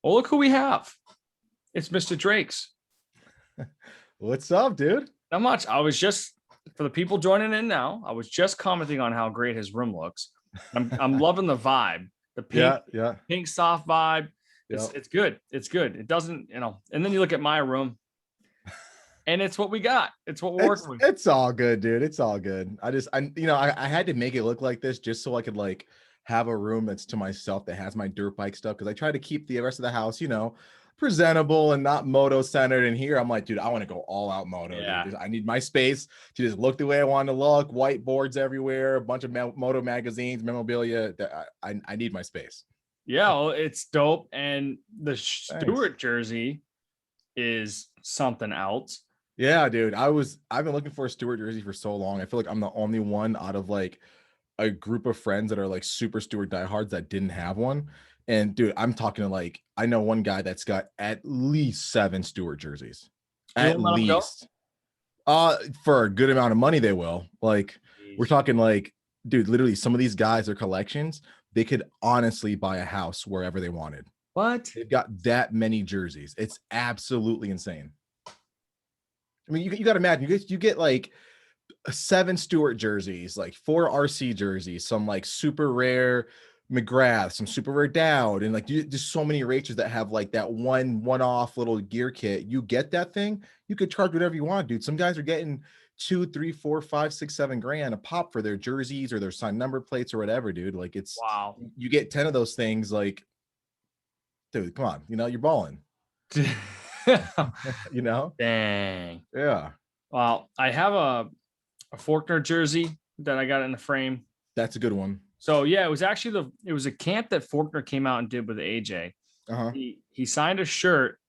Well, look who we have. It's Mr. Drake's. What's up, dude? Not much. I was just, for the people joining in now, I was just commenting on how great his room looks. I'm loving the vibe. The pink soft vibe. It's good. It's good. It doesn't, and then you look at my room and it's what we got. It's what we're working with. It's all good, dude. It's all good. I had to make it look like this just so I could like have a room that's to myself that has my dirt bike stuff. Cause I try to keep the rest of the house, presentable and not moto centered. And here I'm like, dude, I want to go all out moto. Yeah. Dude. I need my space to just look the way I want to look. Whiteboards everywhere, a bunch of moto magazines, memorabilia. I need my space. Yeah, well, it's dope. And the Stewart jersey is something else. Yeah, dude. I've been looking for a Stewart jersey for so long. I feel like I'm the only one out of like a group of friends that are like super Stewart diehards that didn't have one. And dude, I'm talking to like, I know one guy that's got at least 7 Stewart jerseys. At least. For a good amount of money, they will. Like, we're talking like, dude, literally some of these guys, their collections, they could honestly buy a house wherever they wanted. What? They've got that many jerseys. It's absolutely insane. I mean, you got to imagine, you get like 7 Stewart jerseys, like 4 RC jerseys, some like super rare McGrath, some super rare Dowd, and like just so many racers that have like that one-off little gear kit. You get that thing, you could charge whatever you want, dude. Some guys are getting 2, 3, 4, 5, 6, 7 grand a pop for their jerseys or their signed number plates or whatever, dude. Like, it's wow. You get 10 of those things, like, dude, come on, you're balling. Dang. Yeah. Well, I have a Faulkner jersey that I got in the frame. That's a good one. So yeah, it was actually it was a camp that Faulkner came out and did with AJ. He signed a shirt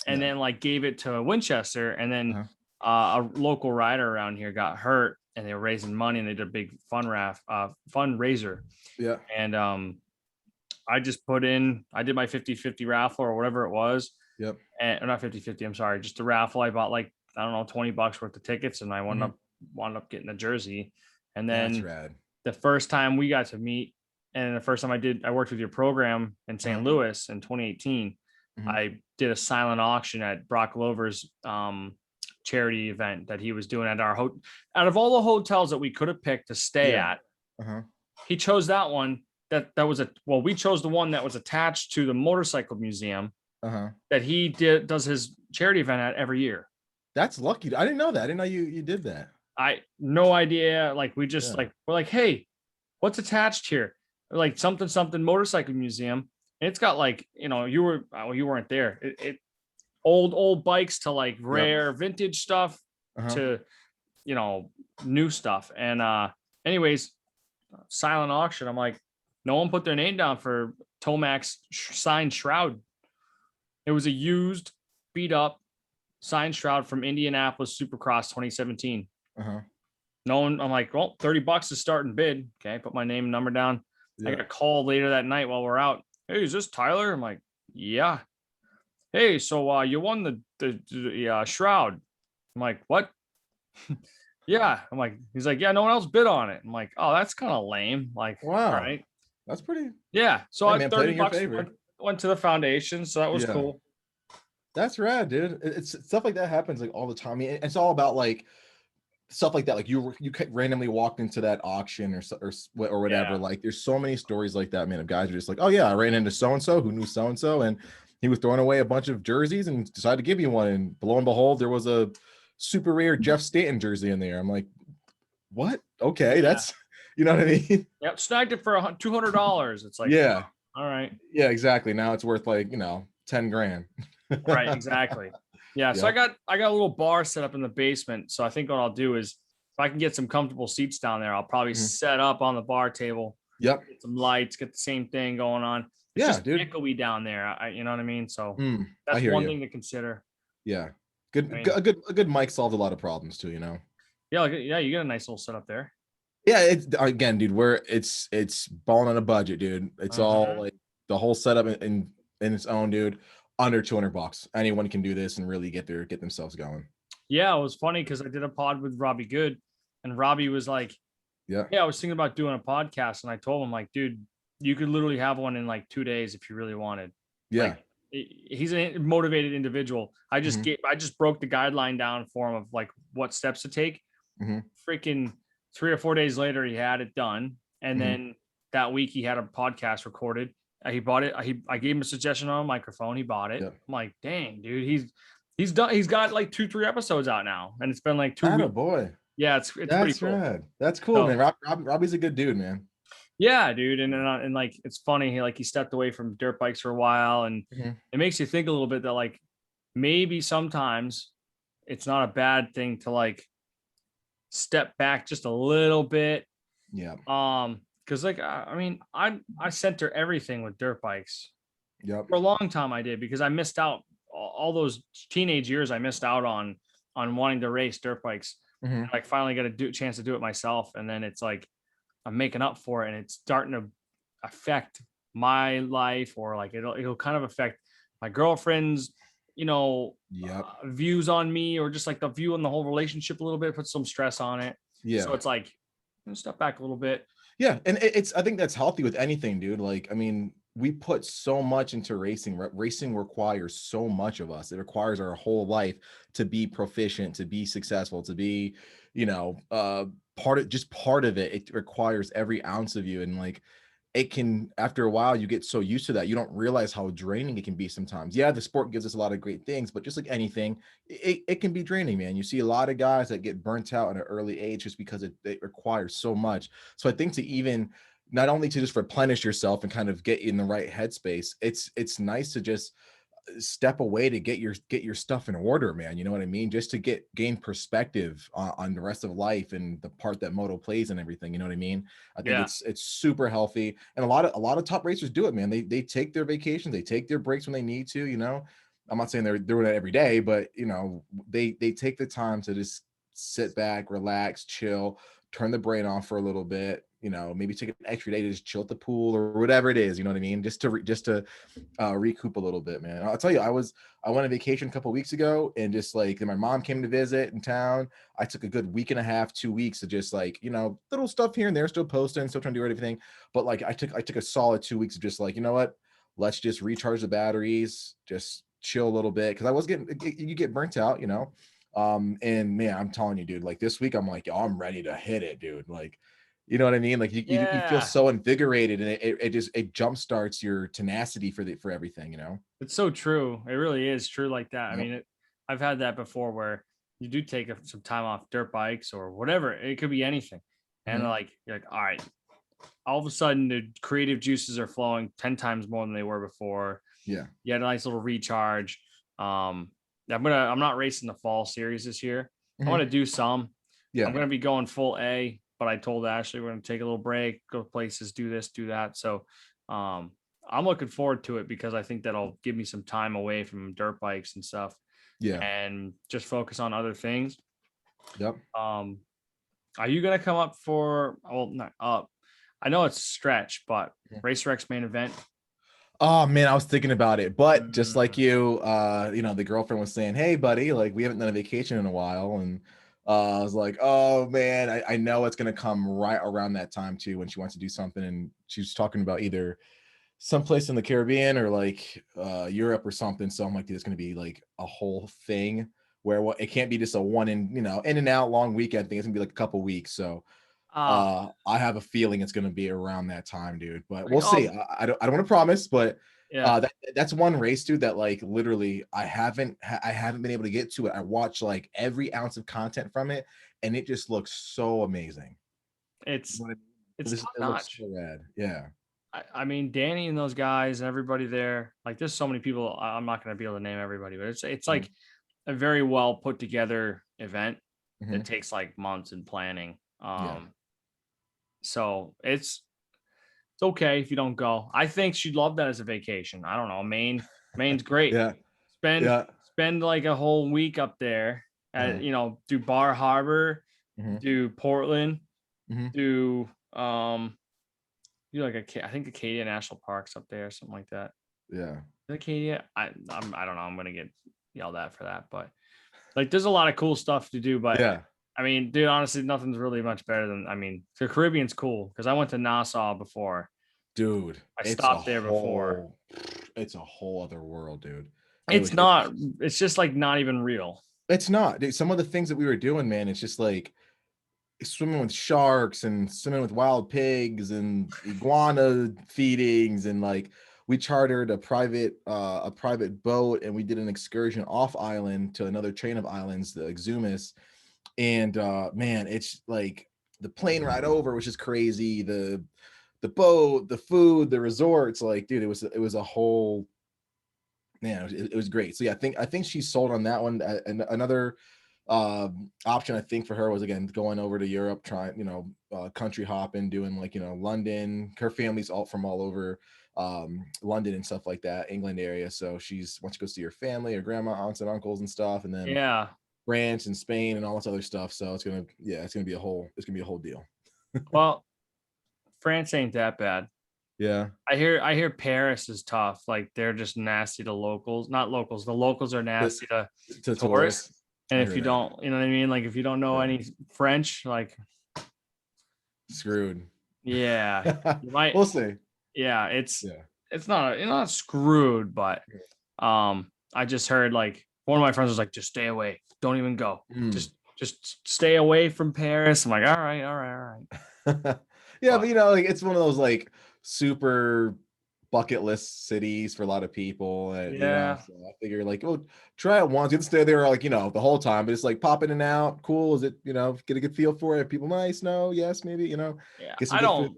and then like gave it to Winchester, and then a local rider around here got hurt and they were raising money and they did a big fundraiser. Yeah. And I just I did my 50-50 raffle or whatever it was. Yep. And or not 50-50, I'm sorry, just a raffle. I bought like, I don't know, $20 worth of tickets, and I wound up getting a jersey. And then that's rad. The first time we got to meet, and the first time I worked with your program in St. Louis in 2018, I did a silent auction at Brock Glover's charity event that he was doing at our out of all the hotels that we could have picked to stay at. He chose that one we chose the one that was attached to the motorcycle museum that he does his charity event at every year. That's lucky. I didn't know that. I didn't know you did that. I no idea. Like, we just we're like, hey, what's attached here? Like something motorcycle museum. And it's got like, you weren't there. It old bikes to like rare vintage stuff to, new stuff. And anyways, silent auction. I'm like, no one put their name down for Tomac's signed shroud. It was a used, beat up signed shroud from Indianapolis Supercross 2017. No one. I'm like, well, $30 is starting bid. Okay, put my name and number down. I got a call later that night while we're out. Hey, is this Tyler? I'm like, yeah. Hey, so you won the shroud. I'm like, what? Yeah. I'm like, he's like, yeah, no one else bid on it. I'm like, oh, that's kind of lame. Like, wow, all right, that's pretty. Yeah. So I $30 went to the foundation, so that was cool. That's rad, dude. It's stuff like that happens like all the time. I mean, it's all about like stuff like that. Like you randomly walked into that auction or whatever. Yeah. Like there's so many stories like that, man, of guys who are just like, oh yeah, I ran into so-and-so who knew so-and-so, and he was throwing away a bunch of jerseys and decided to give you one. And lo and behold, there was a super rare Jeff Stanton jersey in there. I'm like, what? Okay. That's, you know what I mean? Yep. Snagged it for $200. It's like, yeah. All right. Yeah, exactly. Now it's worth like, 10 grand. Right. Exactly. Yeah. So I got a little bar set up in the basement. So I think what I'll do is, if I can get some comfortable seats down there, I'll probably set up on the bar table. Yep. Get some lights, get the same thing going on. It's just dude. Echoey down there. You know what I mean? So that's one thing to consider. Yeah. A good mic solves a lot of problems too, Yeah. You get a nice little setup there. Yeah. It's again, dude, it's balling on a budget, dude. It's all like the whole setup in its own, dude. Under $200. Anyone can do this and really get themselves going. Yeah, it was funny because I did a pod with Robbie Good, and Robbie was like, yeah, I was thinking about doing a podcast, and I told him, like, dude, you could literally have one in like 2 days if you really wanted. Yeah. Like, he's a motivated individual. I Mhm, just broke the guideline down for him of like what steps to take. mhm, Freaking 3 or 4 days later, he had it done, and mhm. then that week he had a podcast recorded. He bought it. I gave him a suggestion on a microphone. He bought it. Yep. I'm like, dang, dude, he's done. He's got like 2-3 episodes out now, and it's been like 2 weeks. Boy. Yeah, it's pretty That's cool. rad. That's cool, So man. Robbie's a good dude, man. yeah, dude, and like it's funny. He stepped away from dirt bikes for a while, and Mhm. it makes you think a little bit that like maybe sometimes it's not a bad thing to like step back just a little bit. Yeah. Because like I mean, I center everything with dirt bikes. Yep. For a long time I did because I missed out all those teenage years. I missed out on wanting to race dirt bikes. Mhm. Like finally got a chance to do it myself, and then it's like I'm making up for it, and it's starting to affect my life, or like it'll kind of affect my girlfriend's, Yep. views on me, or just like the view on the whole relationship a little bit, put some stress on it. So Yeah. it's like step back a little bit. Yeah, and it's I think that's healthy with anything, dude. Like, I mean, we put so much into racing. Racing requires so much of us. It requires our whole life to be proficient, to be successful, to be, part of it. It requires every ounce of you, and like it can after a while you get so used to that you don't realize how draining it can be sometimes. Yeah, the sport gives us a lot of great things, but just like anything, it can be draining, man. You see a lot of guys that get burnt out at an early age just because it requires so much. So I think to even not only to just replenish yourself and kind of get in the right headspace, it's nice to just step away to get your stuff in order, man. You know what I mean? Just to gain perspective on the rest of life and the part that moto plays and everything. You know what I mean? I think Yeah. it's super healthy, and a lot of top racers do it, man. They take their vacations, they take their breaks when they need to. I'm not saying they're doing it every day, but they take the time to just sit back, relax, chill, turn the brain off for a little bit. Maybe take an extra day to just chill at the pool or whatever it is. You know what I mean? Just to recoup a little bit, man. I'll tell you, I went on vacation a couple of weeks ago, and just like my mom came to visit in town. I took a good week and a half, 2 weeks to just like little stuff here and there, still posting, still trying to do everything. But like I took a solid 2 weeks of just like what, let's just recharge the batteries, just chill a little bit because I was getting you get burnt out, and man, I'm telling you, dude, like this week I'm like, yo, I'm ready to hit it, dude. Like, you know what I mean? Like you feel Yeah. so invigorated, and it just it jump starts your tenacity for everything. It's so true. It really is true like that. I Yep. mean, I've had that before where you do take some time off dirt bikes or whatever. It could be anything. And Mhm. like, you're like, all right, all of a sudden the creative juices are flowing 10 times more than they were before. Yeah. You had a nice little recharge. I'm not racing the fall series this year. I want Mhm. to do some. I'm Yeah. going to be going full A, but I told Ashley we're going to take a little break, go places, do this, do that. So, um, I'm looking forward to it because I think that'll give me some time away from dirt bikes and stuff Yeah. and just focus on other things. Yep. Um, are you going to come up for, well, not up. I know it's a stretch, but Mhm. Racer X main event. Oh man, I was thinking about it, but just like Mm, the girlfriend was saying, "Hey, buddy, like we haven't done a vacation in a while," and I was like, "Oh man, I know it's gonna come right around that time too when she wants to do something," and she's talking about either someplace in the Caribbean or like Europe or something. So I'm like, dude, it's gonna be like a whole thing where what it can't be just a in and out long weekend thing. It's gonna be like a couple weeks. So uh, I have a feeling it's gonna be around that time, dude. But like, we'll see. I don't want to promise, but yeah. that's one race, dude, that like literally I haven't been able to get to it. I watched like every ounce of content from it, and it just looks so amazing. You It's know what I mean? it's top It looks notch. so rad. Yeah. I mean, Danny and those guys and everybody there, like there's so many people. I'm not going to be able to name everybody, but it's Mhm. like a very well put together event that Mhm. takes like months in planning. Yeah. So it's okay if you don't go. I think she'd love that as a vacation. I don't know. Maine's great. Yeah. Spend Yeah. spend like a whole week up there Uh-huh. at, do Bar Harbor, Mhm. do Portland, Mhm. do do like I think Acadia National Park's up there, something like that. Yeah. Acadia, I don't know. I'm gonna get yelled at for that, but like there's a lot of cool stuff to do. But Yeah. I mean, dude, honestly, nothing's really much better than, I mean, the Caribbean's cool because I went to Nassau before. Dude, I it's a stopped there before. whole it's a whole other world, dude. It's not. It's just like not even real. It's not, dude. Some of the things that we were doing, man, it's just like swimming with sharks and swimming with wild pigs and iguana feedings, and like we chartered a private boat and we did an excursion off island to another chain of islands, the Exumus. And man, it's like the plane ride over, which is crazy, the boat, the food, the resorts, like dude, it was a whole, man, it was great. So yeah, I think she's sold on that one. And another option I think for her was, again, going over to Europe, trying, country hopping, doing like, London. Her family's all from all over London and stuff like that, England area. So she's wants to go see her family, her grandma, aunts and uncles and stuff, and then Yeah. France and Spain and all this other stuff. So it's gonna be a whole deal. Well, France ain't that bad. Yeah. I hear Paris is tough. Like they're just nasty to locals. Not locals. The locals are nasty to tourists. And if you don't, you know what I mean? Like if you don't know any French, like screwed. Yeah. You might, we'll see. Yeah, it's not you're not screwed, but I just heard like one of my friends was like, just stay away. Don't even go. Just stay away from Paris. I'm like, all right. Yeah, but like it's one of those like super bucket list cities for a lot of people. And so I figure like, oh, try it once. You can stay there like, the whole time, but it's like pop in and out. Cool. Is it, get a good feel for it? People nice? No, yes, maybe, Yeah. Get some I good food.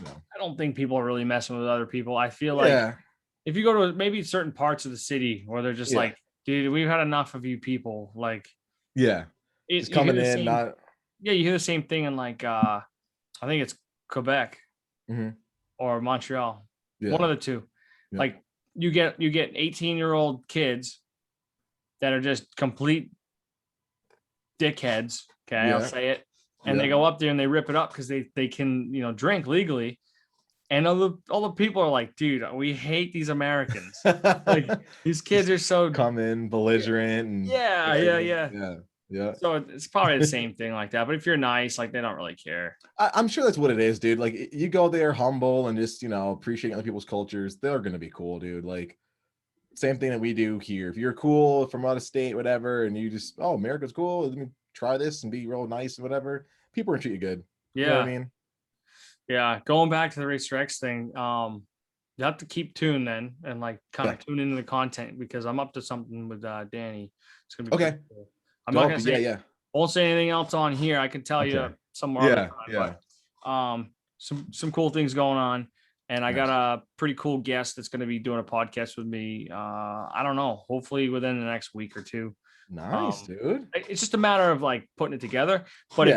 I don't think people are really messing with other people. I feel like if you go to maybe certain parts of the city where they're just like, dude, we've had enough of you people. Like, just coming in, not. Yeah, you hear the same thing in like, I think it's Quebec or Montreal. One of the two. Like you get 18-year-old kids that are just complete dickheads. Okay, I'll say it. And they go up there and they rip it up because they can, drink legally. And all the people are like, dude, we hate these Americans. Like these kids are so come in belligerent and yeah. So it's probably the same thing like that. But if you're nice, like they don't really care. I'm sure that's what it is, dude. Like you go there humble and just, appreciating other people's cultures. They're going to be cool, dude. Like same thing that we do here. If you're cool from out of state, whatever, and you just, oh, America's cool, let me try this and be real nice and whatever, people are treat you good. Yeah. You know what I mean? Yeah. Going back to the Race Rex thing, you have to keep tuned then and like kind of tune into the content because I'm up to something with Danny. It's gonna be okay. Cool. I'm not gonna say won't say anything else on here. I can tell you some more. But some cool things going on. And I got a pretty cool guest that's going to be doing a podcast with me. I don't know, hopefully within the next week or two. Nice, dude. It's just a matter of like putting it together, but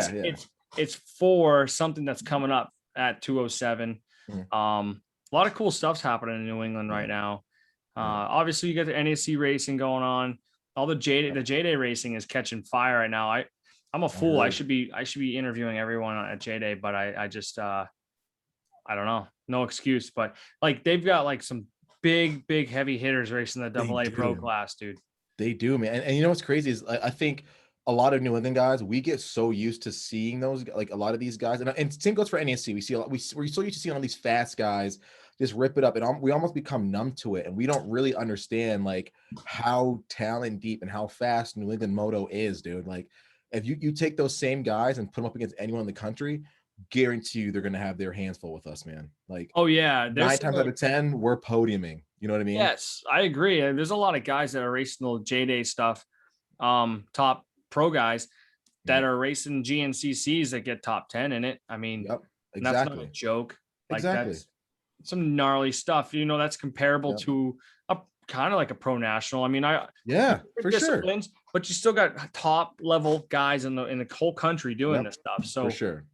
it's for something that's coming up at 207. A lot of cool stuff's happening in New England right now. Obviously you got the NAC racing going on. All the J-Day racing is catching fire right now. I'm a fool. I should be interviewing everyone at J-Day, but I just I don't know. No excuse, but like they've got like some big heavy hitters racing the AA Pro class, dude. They do, man. And you know what's crazy is I think a lot of New England guys, we get so used to seeing those, like a lot of these guys, and same goes for NAC. We see a lot. We're so used to seeing all these fast guys just rip it up, and we almost become numb to it, and we don't really understand like how talent deep and how fast New England moto is, dude. Like if you take those same guys and put them up against anyone in the country, guarantee you they're going to have their hands full with us, man. Like, oh yeah, 9 times out of 10 we're podiuming. You know what I mean? Yes, I agree. And there's a lot of guys that are racing the J-Day stuff, top pro guys that are racing GNCCs that get top 10 in it. I mean, exactly. That's not a joke. Like that's some gnarly stuff. That's comparable to a kind of like a pro national. I mean, for sure. But you still got top level guys in the whole country doing this stuff. So for sure.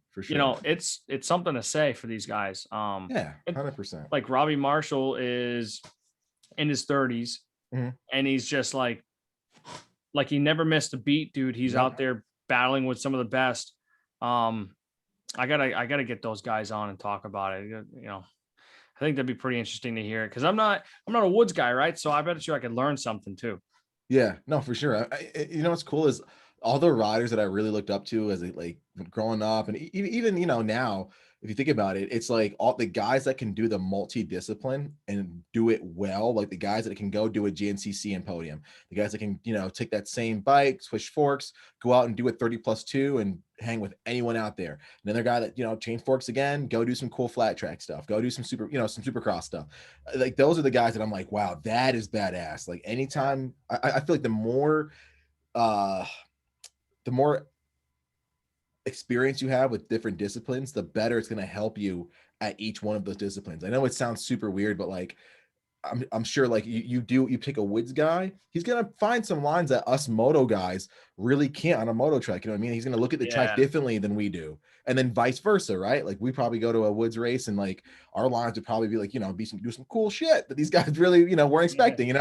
It's something to say for these guys. 100%. Like Robbie Marshall is in his 30s and he's just like he never missed a beat, dude. He's out there battling with some of the best. I gotta get those guys on and talk about it. I think that'd be pretty interesting to hear it because I'm not a woods guy, right? So I bet you I could learn something too. Yeah, no, for sure. What's cool is all the riders that I really looked up to as like growing up, and even now, if you think about it, it's like all the guys that can do the multi-discipline and do it well, like the guys that can go do a GNCC and podium, the guys that can, take that same bike, switch forks, go out and do a 30+2 and hang with anyone out there. Another guy that, change forks again, go do some cool flat track stuff, go do some some supercross stuff. Like those are the guys that I'm like, wow, that is badass. Like anytime I feel like the more experience you have with different disciplines, the better it's going to help you at each one of those disciplines. I know it sounds super weird, but like I'm sure like you pick a woods guy, he's gonna find some lines that us moto guys really can't on a moto track. You know what I mean? He's gonna look at the track differently than we do, and then vice versa, right? Like we probably go to a woods race and like our lines would probably be like, do some cool shit that these guys really, weren't expecting,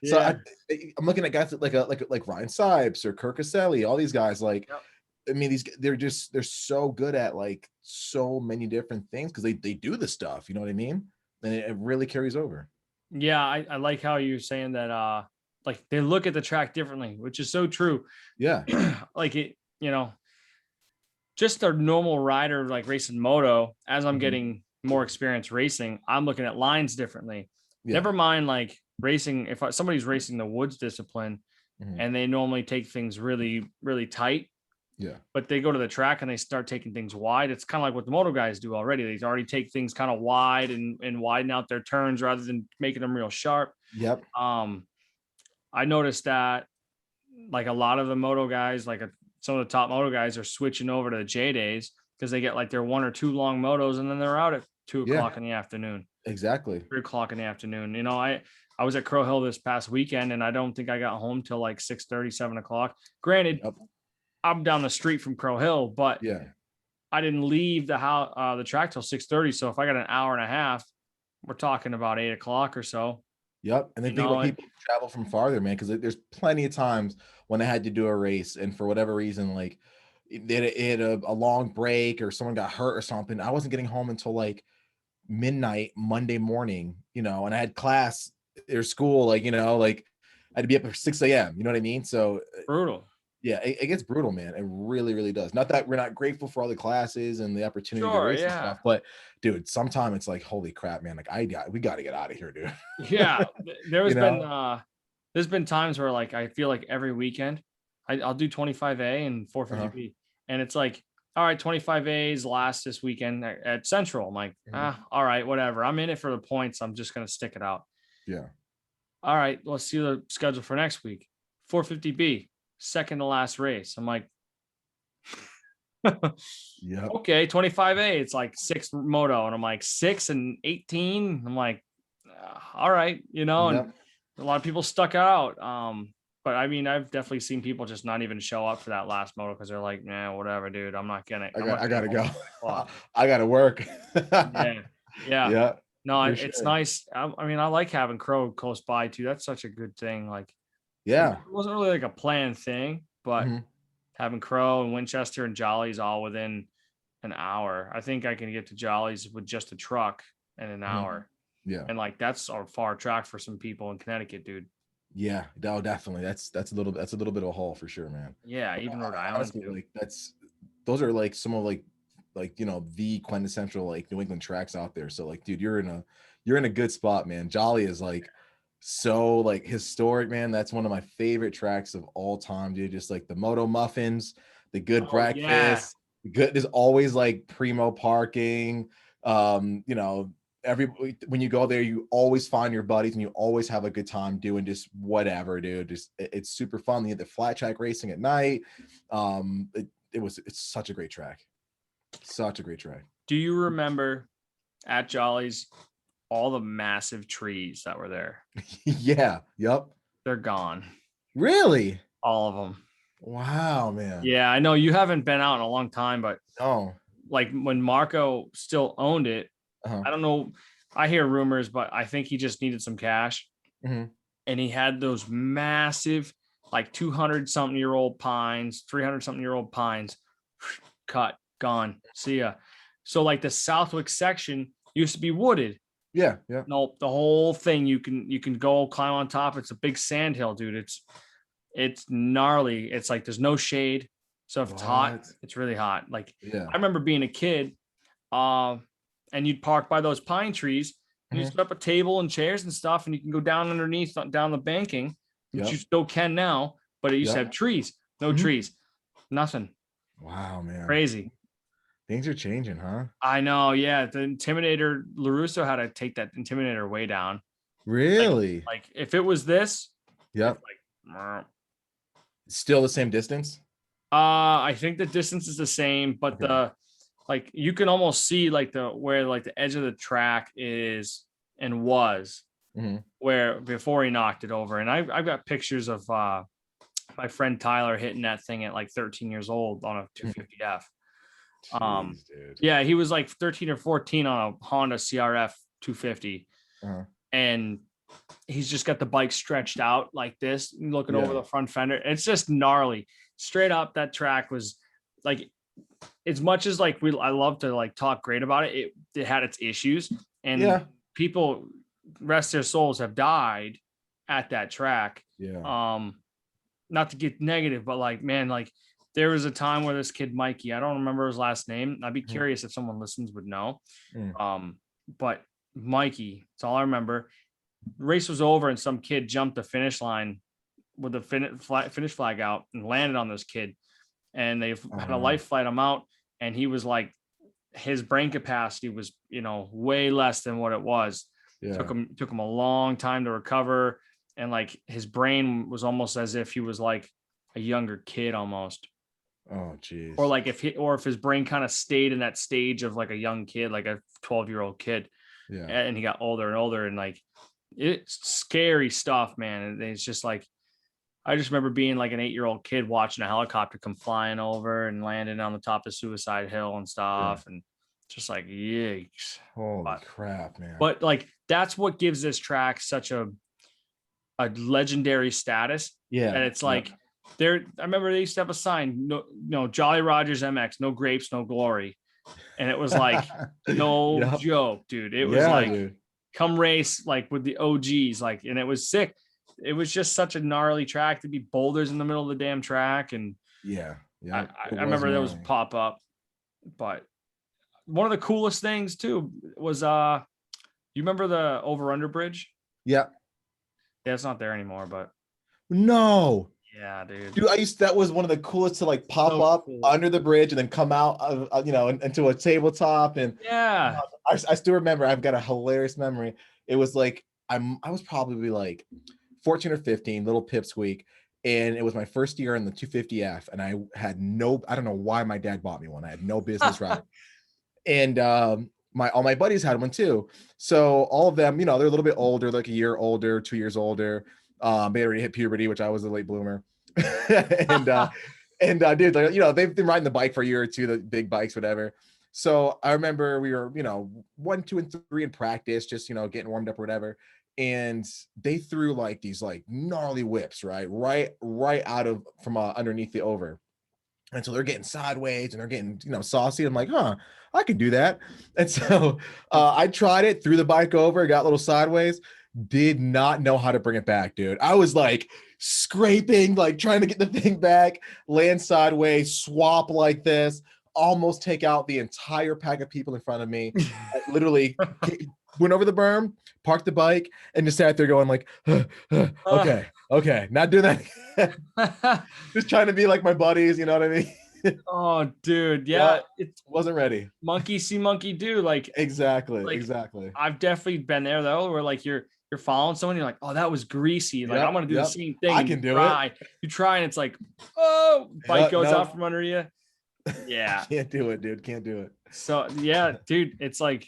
So I'm looking at guys like Ryan Sipes or Kirk Caselli, all these guys like. Yep. I mean, they're so good at like so many different things because they do the stuff, you know what I mean? And it really carries over. Yeah, I like how you're saying that like they look at the track differently, which is so true. Yeah. Like it, just a normal rider like racing moto, as I'm getting more experience racing, I'm looking at lines differently. Yeah. Never mind like racing, if somebody's racing the woods discipline and they normally take things really, really tight. Yeah. But they go to the track and they start taking things wide. It's kind of like what the moto guys do already. They already take things kind of wide and widen out their turns rather than making them real sharp. Yep. I noticed that like a lot of the moto guys, like some of the top moto guys are switching over to the J days because they get like their 1 or 2 long motos and then they're out at 2 o'clock in the afternoon. Exactly. 3 o'clock in the afternoon. I was at Crow Hill this past weekend and I don't think I got home till like 6:30, 7 o'clock. Granted, I'm down the street from Crow Hill, but I didn't leave the house, the track till 6:30. So if I got an hour and a half, we're talking about 8 o'clock or so. Yep. And then think about people who travel from farther, man, because there's plenty of times when I had to do a race and for whatever reason, like it had a long break or someone got hurt or something. I wasn't getting home until like midnight Monday morning, and I had class or school, like, like I had to be up at 6 a.m. You know what I mean? So brutal. Yeah, it gets brutal, man. It really, really does. Not that we're not grateful for all the classes and the opportunity to race and stuff, but dude, sometimes it's like, holy crap, man. Like we got to get out of here, dude. Yeah, there's been times where like I feel like every weekend I'll do 25A and 450B, and it's like, all right, 25A's last this weekend at Central. I'm like, all right, whatever. I'm in it for the points. I'm just gonna stick it out. Yeah. All right, let's see the schedule for next week. 450B. Second to last race. I'm like, yeah, okay, 25A. It's like 6 moto, and I'm like 6 and 18. I'm like, all right, and a lot of people stuck out. But I mean, I've definitely seen people just not even show up for that last moto because they're like, nah, whatever, dude. I'm not gonna. I gotta go. I gotta work. Yeah. No, it's nice. I mean, I like having Crow close by too. That's such a good thing. Like. Yeah, it wasn't really like a planned thing, but having Crow and Winchester and Jolly's all within an hour. I think I can get to Jolly's with just a truck in an hour. Yeah, and like that's a far track for some people in Connecticut, dude. Yeah, no, definitely. That's a little bit of a haul for sure, man. Yeah, even Rhode Island. Honestly, like those are like some of like the quintessential like New England tracks out there. So like, dude, you're in a good spot, man. Jolly is like so like historic, man. That's one of my favorite tracks of all time, dude. Just like the moto muffins, the good breakfast, there's always like primo parking. When you go there, you always find your buddies and you always have a good time doing just whatever, dude. Just it's super fun. You get the flat track racing at night. It's such a great track. Such a great track. Do you remember at Jolly's all the massive trees that were there? Yeah. Yep. They're gone. Really? All of them. Wow, man. Yeah, I know you haven't been out in a long time, but like when Marco still owned it, I don't know. I hear rumors, but I think he just needed some cash. And he had those massive, like 200-something-year-old pines, 300-something-year-old pines, cut, gone. See ya. So like the Southwick section used to be wooded. Yeah. Nope, the whole thing you can go climb on top. It's a big sand hill, dude. It's gnarly. It's like there's no shade. So if it's hot, it's really hot. Like I remember being a kid And you'd park by those pine trees, and you Mhm. set up a table and chairs and stuff, and you can go down underneath, down the banking, which you Yep. still can now, but it used to Yep. have trees. No Mhm. trees, nothing. Wow, man. Crazy. Things are changing, huh? I know. Yeah, the Intimidator, LaRusso had to take that Intimidator way down. Like, Really? like if it was this, it's Yep. like, Still the same distance? I think the distance is the same, but Okay. like you can almost see like where like the edge of the track is and was Mhm. where before he knocked it over. And I've got pictures of my friend Tyler hitting that thing at like 13 years old on a Mhm. 250F. Jeez, dude. Yeah, he was like 13 or 14 on a Honda CRF 250, Uh-huh. and he's just got the bike stretched out like this, looking over Yeah. the front fender. It's just gnarly. Straight up, that track was like, as much as like I love to like talk great about it, it had its issues, and Yeah. people, rest their souls, have died at that track. Yeah. Not to get negative, but like, man, like there was a time where this kid Mikey, I don't remember his last name. I'd be Mhm. curious if someone listens would know. Mm. But Mikey, that's all I remember. The race was over, and some kid jumped the finish line with the finish flag out and landed on this kid, and they Oh, had a no. life flight him out, and he was like, his brain capacity was, way less than what it was. Yeah. Took him a long time to recover, and like his brain was almost as if he was like a younger kid almost, Oh, or jeez. like if his brain kind of stayed in that stage of like a young kid, like a 12-year-old kid, Yeah. and he got older and older, and like it's scary stuff, man. And it's just like, I just remember being like an 8-year-old kid watching a helicopter come flying over and landing on the top of Suicide Hill and Yeah. stuff, and just like, yikes. Holy But crap, man. but like that's what gives this track such a legendary status. Yeah. And it's Yep. like, there, I remember they used to have a sign, no Jolly Rogers MX, no grapes, no glory. And it was like, no Yep. joke, dude. It was Yeah, like, dude. come race like with the OGs, like, and it was sick. It was just such a gnarly track to be boulders in the middle of the damn track. And Yeah. I, Yeah. I It I was remember there was gnarly. pop up, but one of the coolest things too was you remember the over under bridge? Yeah. Yeah, it's not there anymore, but No. yeah, dude. Dude, that was one of the coolest to like pop So up cool. under the bridge and then come out of, into a tabletop. And Yeah. I still remember, I've got a hilarious memory. It was like, I was probably like 14 or 15, little pipsqueak. And it was my first year in the 250F. And I don't know why my dad bought me one. I had no business riding. And all my buddies had one too. So all of them, they're a little bit older, like a year older, 2 years older. They already hit puberty, which I was a late bloomer. and dude, like, they've been riding the bike for a year or two, the big bikes, whatever. So I remember we were, 1, 2, and 3 in practice, just getting warmed up or whatever. And they threw like these like gnarly whips, right out of from underneath the over. And so they're getting sideways and they're getting, saucy. I'm like, I can do that. And so I tried it, threw the bike over, got a little sideways, did not know how to bring it back, dude. I was like scraping, like trying to get the thing back, land sideways, swap like this, almost take out the entire pack of people in front of me. I literally went over the berm, parked the bike, and just sat there going like, okay, not doing that. Just trying to be like my buddies, you know what I mean? Oh, dude. Yeah. Yeah, It wasn't ready. monkey see, monkey do. Like Exactly. I've definitely been there though, where like you're following someone, you're like, oh, that was greasy. Like, I'm gonna do the same thing. I And can do try. it. You try, and it's like, oh, bike goes No. out from under you. Yeah. Can't do it, dude. Can't do it. So yeah, dude, it's like,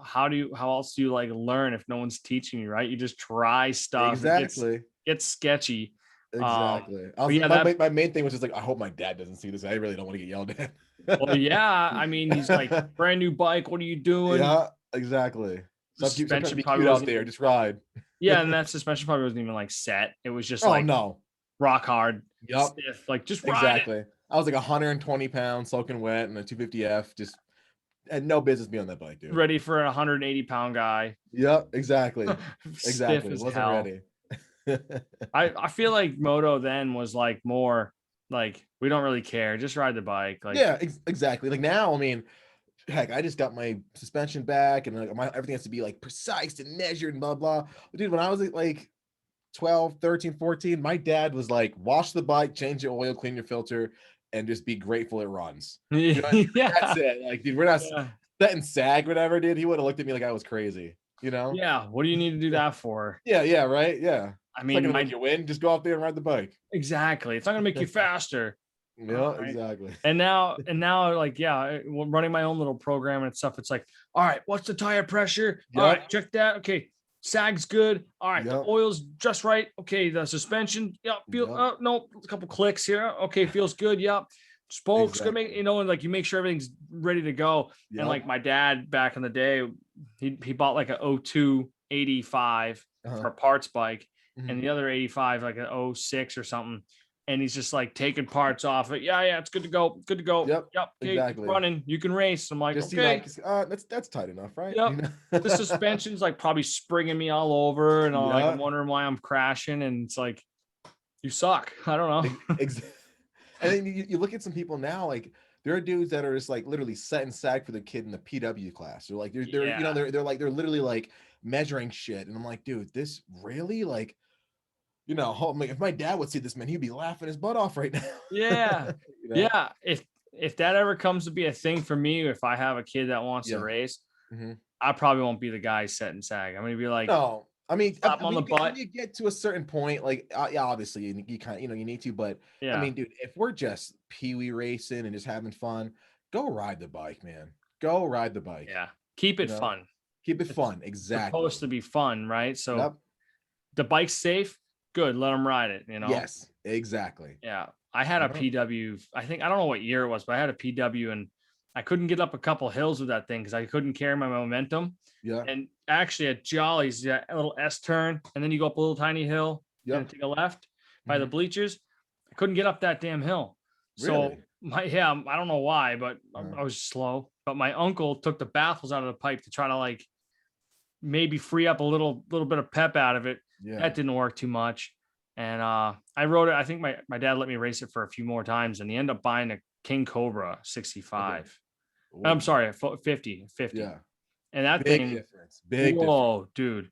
how else do you like learn if no one's teaching you, right? You just try stuff. Exactly. It gets sketchy. Exactly. But yeah, my main thing was just like, I hope my dad doesn't see this. I really don't want to get yelled at. well, yeah. I mean, he's like, brand new bike. What are you doing? Yeah, exactly. Suspension Be probably cute out wasn't there. even- Just ride. Yeah, and that suspension probably wasn't even like set. It was just Oh like no. rock hard, Yep. stiff. Like, just ride it. Exactly. I was like 120 pounds, soaking wet, and a 250F. Just had no business being on that bike, dude. Ready for a 180-pound guy. Yep, exactly. Stiff Exactly. as Wasn't hell. ready. I feel like moto then was like more like, we don't really care. Just ride the bike. Like, Yeah, exactly. Like now, I mean, heck, I just got my suspension back, and like, everything has to be like precise and measured and blah blah. Dude, when I was like 12, 13, 14, my dad was like, wash the bike, change the oil, clean your filter, and just be grateful it runs. You know what I mean? That's Yeah. it. Like, dude, we're not Yeah. setting sag, whatever, dude. He would have looked at me like I was crazy, you know? Yeah. What do you need to do that for? Yeah, right. Yeah. I It's not mean, gonna make you win. Just go out there and ride the bike. exactly. It's not gonna make you faster. Yeah, All right. exactly. And now, like, yeah, running my own little program and stuff. It's like, all right, what's the tire pressure? All right, Yep. check that. Okay, sag's good. All right, the Yep. oil's just right. Okay, the suspension, yeah, feel. Yep. No, a couple clicks here. Okay, feels good. Yep. Spokes gonna make, Exactly. and like you make sure everything's ready to go. And Yep. like my dad back in the day, he bought like a '02 85 for a parts bike, Mhm. and the other 85 like a '06 or something. And he's just like taking parts off it. Yeah, it's good to go. Good to go. Yep. Yep. Okay, it's Exactly. running. You can race. I'm like, Just see okay. like, that's tight enough, right? Yep. You know? The suspension's like probably springing me all over, and I'm like, I'm Yeah. wondering why I'm crashing. And it's like, you suck. I don't know. And then you look at some people now, like there are dudes that are just like literally set and sag for the kid in the PW class. They're like, they're you know, Yeah. they're literally like measuring shit. And I'm like, dude, this really like, you know, I'm like, if my dad would see this, man, he'd be laughing his butt off right now. Yeah. You know? Yeah. If that ever comes to be a thing for me, if I have a kid that wants to Yeah. race, Mhm. I probably won't be the guy set and sag. I'm gonna be like, No, I mean, slap him on the when butt. you get to a certain point, like, yeah, obviously, you kind of, you know, you need to, but I Yeah. mean, dude, if we're just pee-wee racing and just having fun, go ride the bike, man. Go ride the bike. Yeah. Keep You it know, fun. keep it It's fun. Exactly. supposed to be fun, right? So Yep. the bike's safe, good, let them ride it, you know? Yes, exactly. Yeah. I had a Yep. PW, I think, I don't know what year it was, but I had a PW and I couldn't get up a couple hills with that thing because I couldn't carry my momentum. Yeah. And actually at Jolly's, yeah, a little S turn, and then you go up a little tiny hill and then Yep. take a left by the Mhm. bleachers. I couldn't get up that damn hill. So Really? I don't know why, but Uh, I was slow. But my uncle took the baffles out of the pipe to try to like maybe free up a little bit of pep out of it. yeah. That didn't work too much. And I rode it. I think my dad let me race it for a few more times, and he ended up buying a King Cobra Okay. 65. I'm Ooh, sorry, 50. yeah. And that Big thing, difference. Big difference. whoa, dude.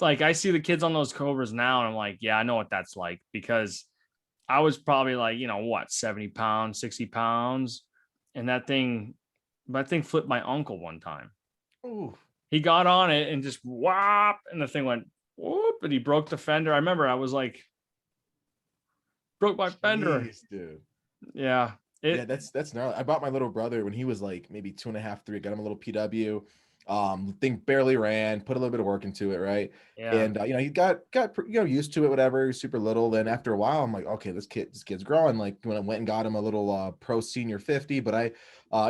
Like I see the kids on those Cobras now, and I'm like, yeah, I know what that's like because I was probably like, what, 70 pounds, 60 pounds. And that thing flipped my uncle one time. Ooh, He got on it and just whop, and the thing went whoop, and he broke the fender. I remember I was like, broke my fender. jeez, dude. Yeah. Yeah, It, that's gnarly. I bought my little brother when he was like maybe 2.5, 3. Got him a little PW. Thing barely ran. Put a little bit of work into it, right? yeah. And you know, he got used to it. Whatever. He was super little. Then after a while, I'm like, okay, this kid's growing. Like when I went and got him a little Pro Senior 50, but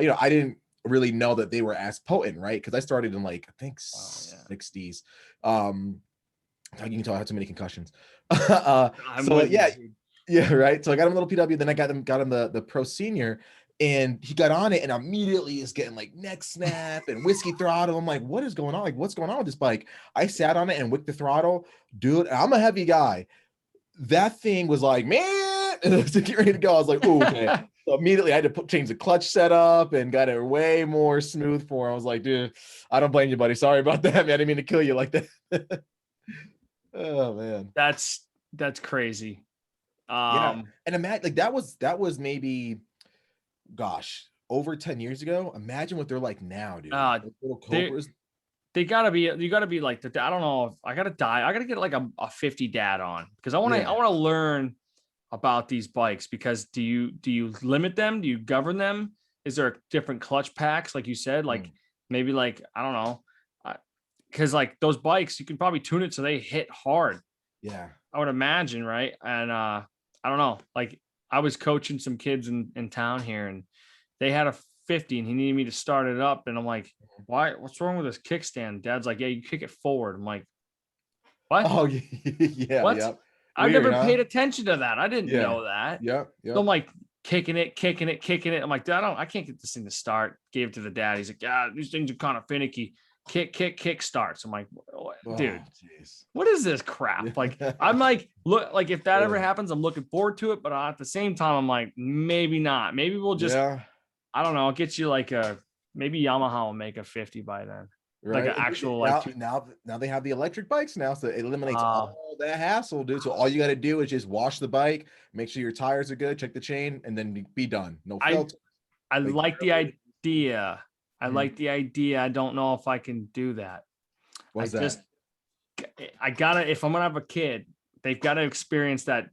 you know, I didn't really know that they were as potent, right? Because I started in like I think Oh, yeah. 60s. You can tell I had too many concussions. I'm So with you, yeah, dude. yeah, right. So I got him a little PW, then I got him the Pro Senior, and he got on it and immediately is getting like neck snap and whiskey throttle. I'm like, what is going on? Like, what's going on with this bike? I sat on it and whipped the throttle, dude. I'm a heavy guy. That thing was like, man, to get ready to go. I was like, oh, okay. So immediately I had to change the clutch setup and got it way more smooth for him. I was like, dude, I don't blame you, buddy. Sorry about that, man. I didn't mean to kill you like that. Oh man. That's crazy. Yeah. And imagine like that was maybe, gosh, over 10 years ago. Imagine what they're like now, dude. uh Those little they Cobras. they gotta be, you gotta be like I don't know if I gotta get like a 50 dad on because I Yeah. want to learn about these bikes. Because do you limit them? Do you govern them? Is there different clutch packs, like you said, like Mm, maybe like I don't know, because like those bikes you can probably tune it so they hit hard, yeah. I would imagine, right? And I don't know, like I was coaching some kids in town here, and they had a 50 and he needed me to start it up, and I'm like, why, what's wrong with this kickstand? Dad's like, yeah, you kick it forward. I'm like, what? Oh yeah, What? yep. I've Weird, never huh? paid attention to that. I didn't Yeah. know that. Yep. So Yep. I'm like kicking it, kicking it, kicking it. I'm like, I can't get this thing to start. Gave it to the dad. He's like, yeah, these things are kind of finicky. Kick, kick, kick starts. I'm like, dude, Oh, jeez. what is this crap? Like, I'm like, look, like if that ever Yeah. happens, I'm looking forward to it. But at the same time, I'm like, maybe not. Maybe we'll just, Yeah. I don't know. It gets you like maybe Yamaha will make a 50 by then. Like Right. an actual Now, like two. now they have the electric bikes now, so it eliminates Uh, all that hassle, dude. So all you got to do is just wash the bike, make sure your tires are good, check the chain, and then be done. No I filter. I Like like the idea. I Mhm. like the idea. I don't know if I can do that. I What's just that? I gotta if I'm gonna have a kid, they've got to experience that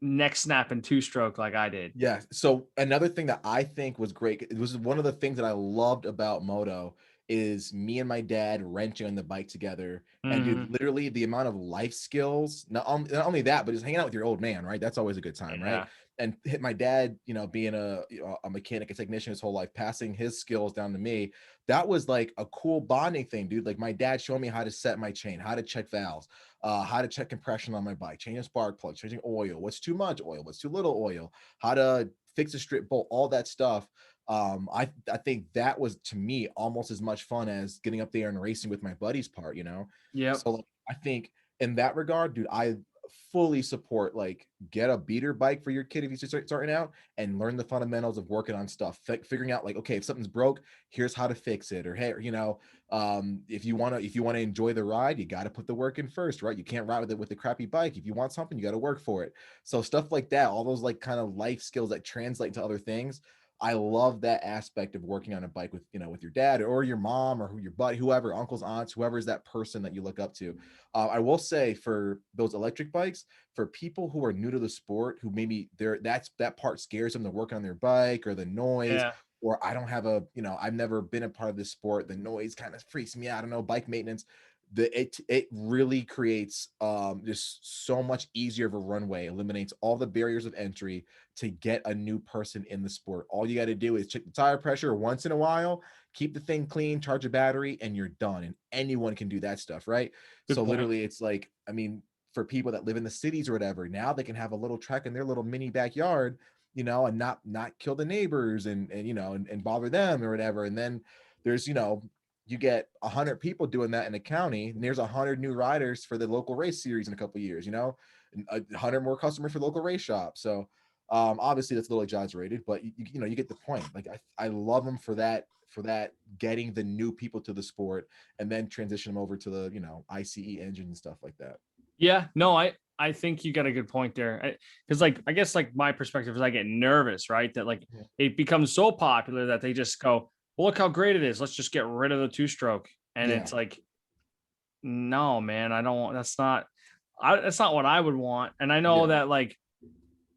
neck snap and two stroke like I did. Yeah. So another thing that I think was great, it was one of the things that I loved about moto is me and my dad wrenching on the bike together. And dude, Mhm. literally the amount of life skills, not only that, but just hanging out with your old man, right? That's always a good time, right? Yeah. And hit my dad, being a mechanic, a technician his whole life, passing his skills down to me. That was like a cool bonding thing, dude. Like my dad showed me how to set my chain, how to check valves, how to check compression on my bike, changing spark plugs, changing oil, what's too much oil, what's too little oil, how to fix a strip bolt, all that stuff. I think that was to me almost as much fun as getting up there and racing with my buddies part. Yep. So like, I think in that regard, dude, I fully support like get a beater bike for your kid if he's starting out and learn the fundamentals of working on stuff, figuring out like, okay, if something's broke, here's how to fix it, or hey, if you want to enjoy the ride, you got to put the work in first, right? You can't ride with it with a crappy bike. If you want something, you got to work for it. So stuff like that, all those like kind of life skills that translate to other things. I love that aspect of working on a bike with your dad or your mom or your buddy, whoever, uncles, aunts, whoever is that person that you look up to. I will say for those electric bikes, for people who are new to the sport, who maybe that part scares them to work on their bike or the noise, Yeah. or I don't have I've never been a part of this sport. The noise kind of freaks me out. I don't know, bike maintenance. It really creates just so much easier of a runway, eliminates all the barriers of entry to get a new person in the sport. All you got to do is check the tire pressure once in a while, keep the thing clean, charge a battery, and you're done. And anyone can do that stuff, right? Good So point. literally, it's like, I mean, for people that live in the cities or whatever, now they can have a little track in their little mini backyard, and not kill the neighbors and bother them or whatever. And then there's you get 100 people doing that in the county, and there's 100 new riders for the local race series in a couple of years, and 100 more customers for local race shops. So obviously that's a little exaggerated, but you get the point. Like I love them for that getting the new people to the sport and then transition them over to the ICE engine and stuff like that. Yeah. No, I think you got a good point there. Because like I guess like my perspective is I get nervous, right? That like Yeah. it becomes so popular that they just go, well, look how great it is. Let's just get rid of the two stroke. And Yeah. it's like, no, man, I don't want that's not what I would want. And I know Yeah. that like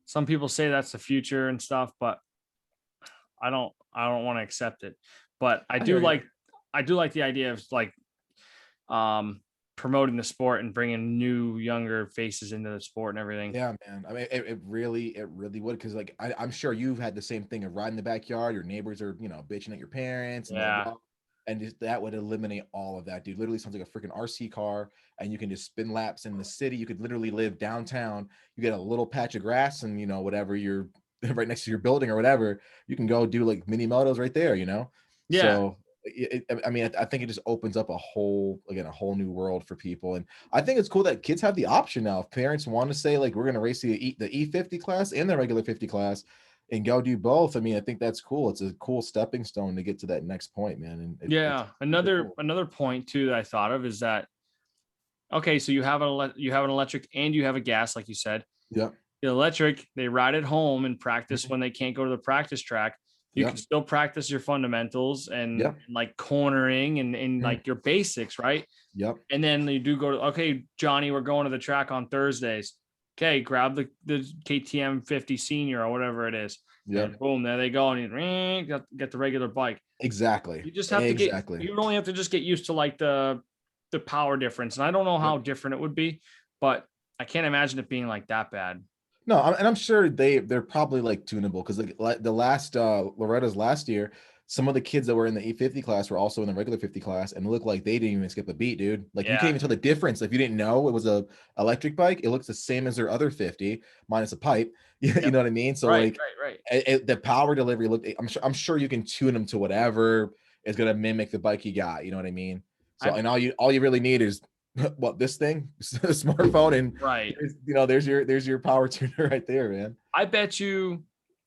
some people say that's the future and stuff, but I don't want to accept it. But I hear you. I do like the idea of like um promoting the sport and bringing new younger faces into the sport and everything. Yeah, man. I mean, it really would, because like I'm sure you've had the same thing of riding in the backyard. Your neighbors are, bitching at your parents and blah Yeah. blah. And just, that would eliminate all of that, dude. Literally sounds like a freaking RC car, and you can just spin laps in the city. You could literally live downtown. You get a little patch of grass, and whatever you're right next to your building or whatever, you can go do like mini motos right there. Yeah. So I mean, I think it just opens up a whole new world for people. And I think it's cool that kids have the option now. If parents want to say like we're going to race the E50 class and the regular 50 class and go do both, I mean, I think that's cool. It's a cool stepping stone to get to that next point, man. And it's Yeah. super Another cool. another point too that I thought of is that okay, so you have an electric and you have a gas, like you said. Yep. The electric, they ride it home and practice Mhm. when they can't go to the practice track. You can Yep. still practice your fundamentals and, Yep. like cornering and Mhm. like your basics, right? Yep. And then you do go to okay, Johnny, we're going to the track on Thursdays. Okay, grab the KTM 50 senior or whatever it is. Yep. And boom, there they go. And you get the regular bike. Exactly. You just have to get Exactly. you only have to just get used to like the power difference. And I don't know Yep. how different it would be, but I can't imagine it being like that bad. No, and I'm sure they're probably like tunable, because like the last Loretta's last year, some of the kids that were in the E50 class were also in the regular 50 class, and it looked like they didn't even skip a beat, dude. Like you can't Yeah. even tell the difference. If you didn't know it was a electric bike, it looks the same as their other 50 minus a pipe. You Yep. know what I mean? So Right, like right, the power delivery looked. I'm sure you can tune them to whatever is gonna mimic the bike you got. You know what I mean? So right. and all you really need is what, this thing, a smartphone, and Right. there's your power tuner right there, man. I bet you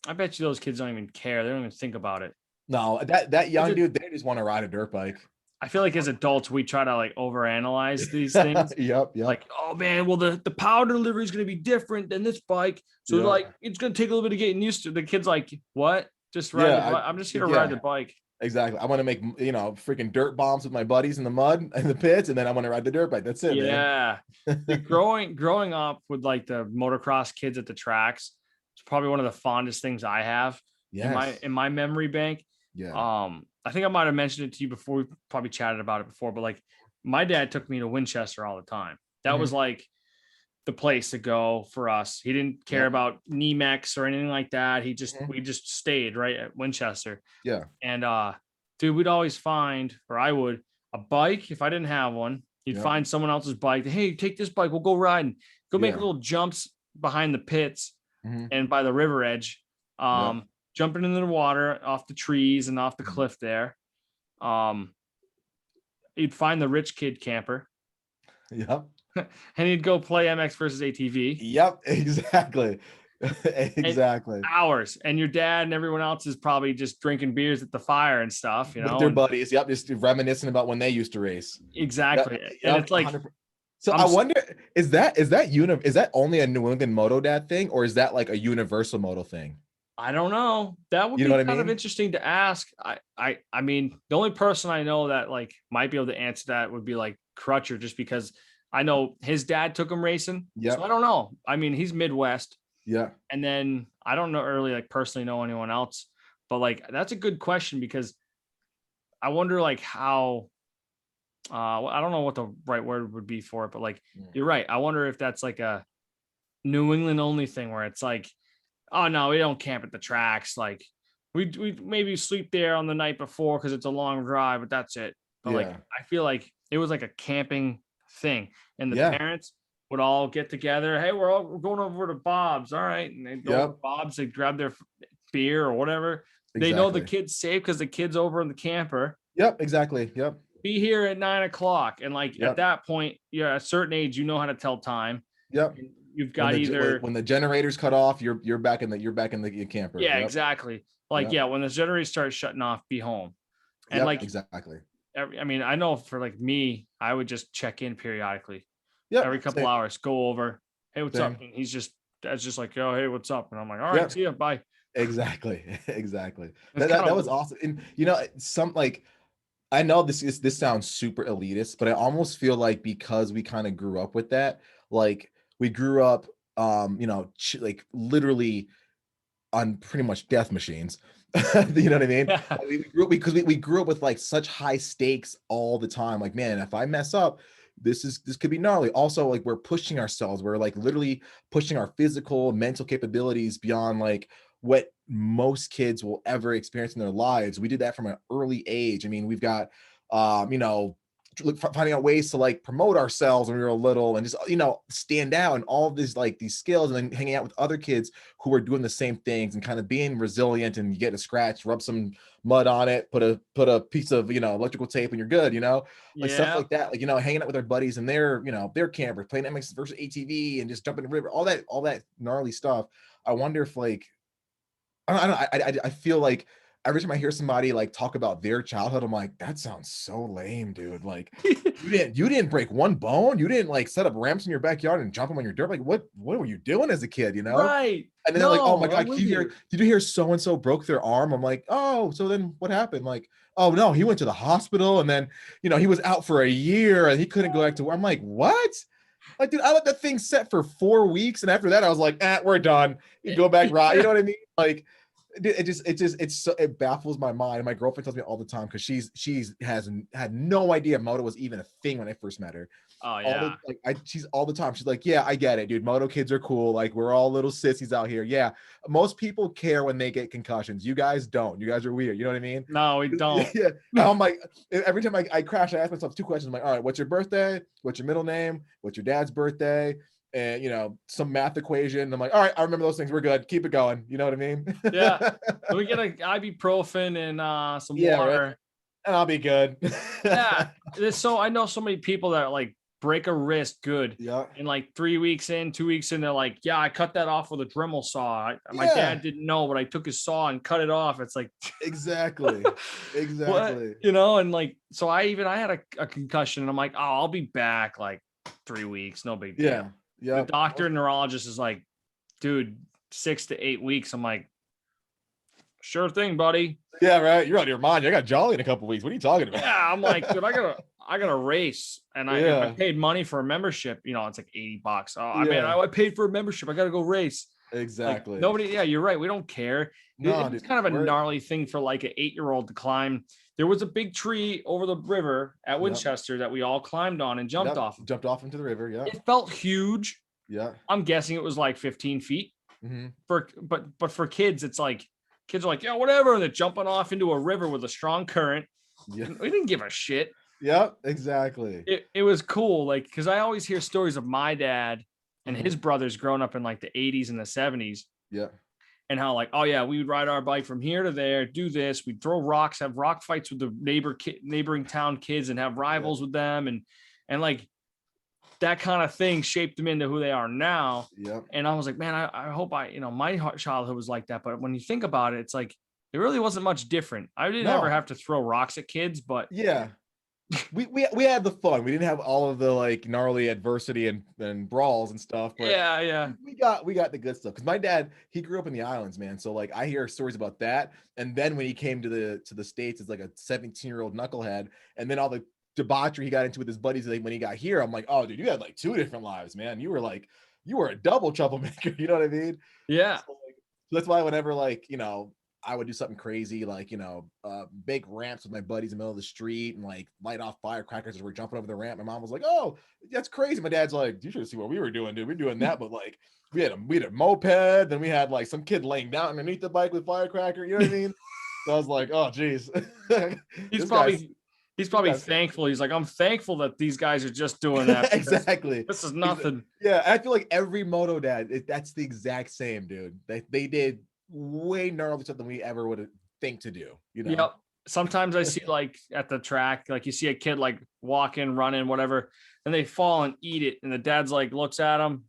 I bet you those kids don't even care. They don't even think about it. No, that young It's dude, they just want to ride a dirt bike. I feel like as adults, we try to like overanalyze these things. Yep. Like, oh man, well the power delivery is going to be different than this bike, so Yeah. like it's going to take a little bit of getting used to. The kid's like, what? Just ride Yeah. the bike. I'm just here to ride the bike. Exactly. I want to make, freaking dirt bombs with my buddies in the mud and the pits, and then I want to ride the dirt bike. That's it, Yeah. Dude, growing up with like the motocross kids at the tracks, it's probably one of the fondest things I have Yes. in my memory bank. Yeah. I think I might have mentioned it to you before. We probably chatted about it before, but like my dad took me to Winchester all the time. That was like the place to go for us. He didn't care about Nemex or anything like that. We just stayed right at Winchester. Yeah. And dude, we'd always find, or I would, a bike if I didn't have one. You'd find someone else's bike. Hey, take this bike. We'll go riding. Go make little jumps behind the pits and by the river edge. Jumping into the water off the trees and off the cliff there. You'd find the rich kid camper. Yep. And he'd go play MX versus ATV. Yep, exactly. Exactly. And hours. And your dad and everyone else is probably just drinking beers at the fire and stuff, with their buddies. Yep, just reminiscing about when they used to race. Exactly. Yep, and it's like 100%. So I wonder, is that only a New England Moto Dad thing, or is that like a universal moto thing? I don't know. That would be kind of interesting to ask. I mean, the only person I know that like might be able to answer that would be like Crutcher, just because I know his dad took him racing. Yeah. So I don't know. I mean, he's Midwest. Yeah. And then I don't know really like personally know anyone else, but like that's a good question, because I wonder like how I don't know what the right word would be for it, but like you're right. I wonder if that's like a New England only thing where it's like, oh no, we don't camp at the tracks. Like we maybe sleep there on the night before because it's a long drive, but that's it. But like I feel like it was like a camping thing, and the parents would all get together. Hey, we're going over to Bob's. All right. And they'd go over to Bob's, they grab their beer or whatever. Exactly. They know the kid's safe because the kid's over in the camper. Yep, exactly. Yep. Be here at 9:00. And like at that point, you're at a certain age, you know how to tell time. Yep. You've got when the generators cut off, you're back in the camper. Yeah, exactly. Like, when the generators start shutting off, be home. And like exactly. I mean, I know for like me, I would just check in periodically. Yeah. Every couple hours, go over. Hey, what's up? And that's just like, oh, hey, what's up? And I'm like, all right, see ya, bye. Exactly. Exactly. That was awesome. And some like, I know this sounds super elitist, but I almost feel like because we kind of grew up with that, like we grew up, like literally on pretty much death machines. You know what I mean? Yeah. We grew up with like such high stakes all the time. Like, man, if I mess up, this could be gnarly. Also, like we're pushing ourselves. We're like literally pushing our physical, mental capabilities beyond like what most kids will ever experience in their lives. We did that from an early age. I mean, we've got, finding out ways to like promote ourselves when we were little and just, stand out and all of these skills, and then hanging out with other kids who are doing the same things and kind of being resilient, and you get a scratch, rub some mud on it, put a piece of, electrical tape and you're good, like stuff like that, like, hanging out with our buddies and their campers, playing MX versus ATV and just jumping in the river, all that gnarly stuff. I wonder if like, I feel like every time I hear somebody like talk about their childhood, I'm like, that sounds so lame, dude. Like you didn't break one bone. You didn't like set up ramps in your backyard and jump them on your dirt. Like what were you doing as a kid, Right. And then they're like, oh my God, did you hear so-and-so broke their arm? I'm like, oh, so then what happened? Like, oh no, he went to the hospital and then, he was out for a year and he couldn't go back to work. I'm like, what? Like, dude, I let that thing set for 4 weeks. And after that, I was like, we're done. You go back, right? You know what I mean? Like, it baffles my mind. My girlfriend tells me all the time, because she's had no idea moto was even a thing when I first met her. Oh yeah. She's all the time. She's like, yeah, I get it, dude. Moto kids are cool. Like we're all little sissies out here. Yeah. Most people care when they get concussions. You guys don't. You guys are weird. You know what I mean? No, we don't. Yeah. I'm like, every time I crash, I ask myself 2 questions. I'm like, all right, what's your birthday? What's your middle name? What's your dad's birthday? And some math equation. I'm like, all right, I remember those things. We're good. Keep it going. You know what I mean? Yeah. We get an ibuprofen and some water. Right? And I'll be good. Yeah. I know so many people that like break a wrist good. Yeah. And like 3 weeks in, 2 weeks in, they're like, yeah, I cut that off with a Dremel saw. My Yeah. dad didn't know, but I took his saw and cut it off. It's like, Exactly. what, Exactly. and like, so I had a concussion and I'm like, oh, I'll be back like 3 weeks. No big deal. Yeah. Yeah. The doctor and neurologist is like, dude, 6 to 8 weeks. I'm like, sure thing, buddy. Yeah, right. You're out of your mind. I got Jolly in a couple weeks. What are you talking about? Yeah, I'm like, dude, I gotta race, and I paid money for a membership. It's like $80. Oh, I mean, I paid for a membership. I gotta go race. Exactly. Like, nobody. Yeah, you're right. We don't care. No, It's kind of a gnarly thing for like an 8-year-old to climb. There was a big tree over the river at Winchester that we all climbed on and jumped off. Jumped off into the river. Yeah. It felt huge. Yeah. I'm guessing it was like 15 feet. Mm-hmm. But for kids, it's like kids are like, yeah, whatever, and they're jumping off into a river with a strong current. Yeah. We didn't give a shit. Yep, exactly. It was cool, like, because I always hear stories of my dad and his brothers growing up in like the 80s and the 70s. Yeah. And how like, oh yeah, we would ride our bike from here to there, do this, we'd throw rocks, have rock fights with the neighboring town kids and have rivals with them, and like that kind of thing shaped them into who they are now. Yeah. And I was like, man, I hope my childhood was like that. But when you think about it, it's like it really wasn't much different. I didn't ever have to throw rocks at kids, but yeah. we had the fun. We didn't have all of the like gnarly adversity and brawls and stuff. But yeah. We got the good stuff. Because my dad, he grew up in the islands, man. So like I hear stories about that. And then when he came to the States as like a 17-year-old knucklehead, and then all the debauchery he got into with his buddies when he got here, I'm like, oh dude, you had like 2 different lives, man. You were a double troublemaker. You know what I mean? Yeah. So that's why whenever like I would do something crazy, like, big ramps with my buddies in the middle of the street and like light off firecrackers as we're jumping over the ramp. My mom was like, oh, that's crazy. My dad's like, you should see what we were doing, dude. We're doing that. But like, we had a moped, then we had like some kid laying down underneath the bike with firecracker. You know what I mean? So I was like, oh, geez. He's probably thankful. He's like, I'm thankful that these guys are just doing that. Exactly. This is nothing. Yeah. I feel like every moto dad, that's the exact same, dude. They did way gnarly stuff than we ever would think to do. Yep. Sometimes I see like at the track, like you see a kid like walking, running, whatever, and they fall and eat it. And the dad's like looks at him,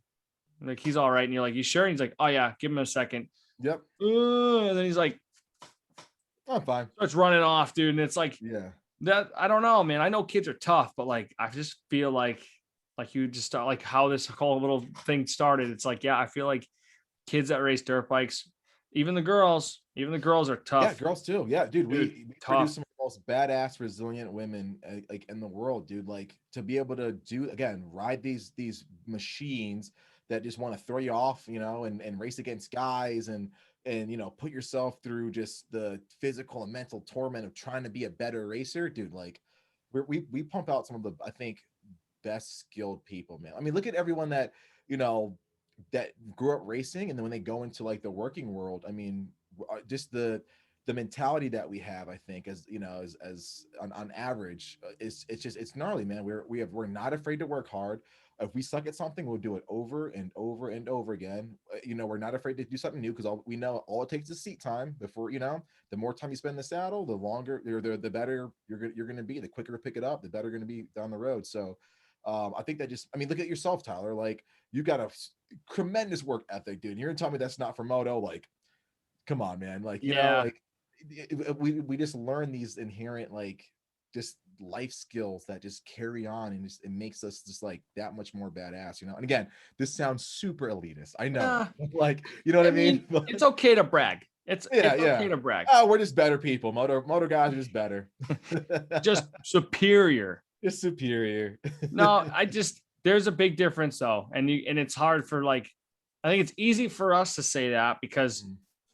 like he's all right. And you're like, you sure? And he's like, oh yeah, give him a second. Yep. And then he's like, I'm fine. Starts running off, dude. And it's like, yeah. That I don't know, man. I know kids are tough, but like I just feel like you just start like how this whole little thing started. It's like, yeah, I feel like kids that race dirt bikes, even the girls are tough. Yeah, girls too. Yeah, dude, we produce some of the most badass, resilient women like in the world, dude. Like to be able to ride these machines that just want to throw you off, and race against guys and put yourself through just the physical and mental torment of trying to be a better racer, dude. Like we pump out some of the, I think, best skilled people, man. I mean, look at everyone that that grew up racing, and then when they go into like the working world, I mean, just the mentality that we have, I think, as on average, it's gnarly, man. We're not afraid to work hard. If we suck at something, we'll do it over and over and over again. We're not afraid to do something new because we know all it takes is seat time. Before the more time you spend in the saddle, the longer the better you're going to be. The quicker to pick it up, the better you're going to be down the road. So I think that look at yourself, Tyler. Like you got a tremendous work ethic, dude. You're gonna tell me that's not for moto? Like, come on, man. Like we just learn these inherent like just life skills that just carry on, and it makes us just like that much more badass, And again, this sounds super elitist, I know. Like, what I mean? It's okay to brag. It's okay to brag. Oh, we're just better people. Moto guys are just better. Just superior. Just superior. No, there's a big difference though, and it's hard for like, I think it's easy for us to say that because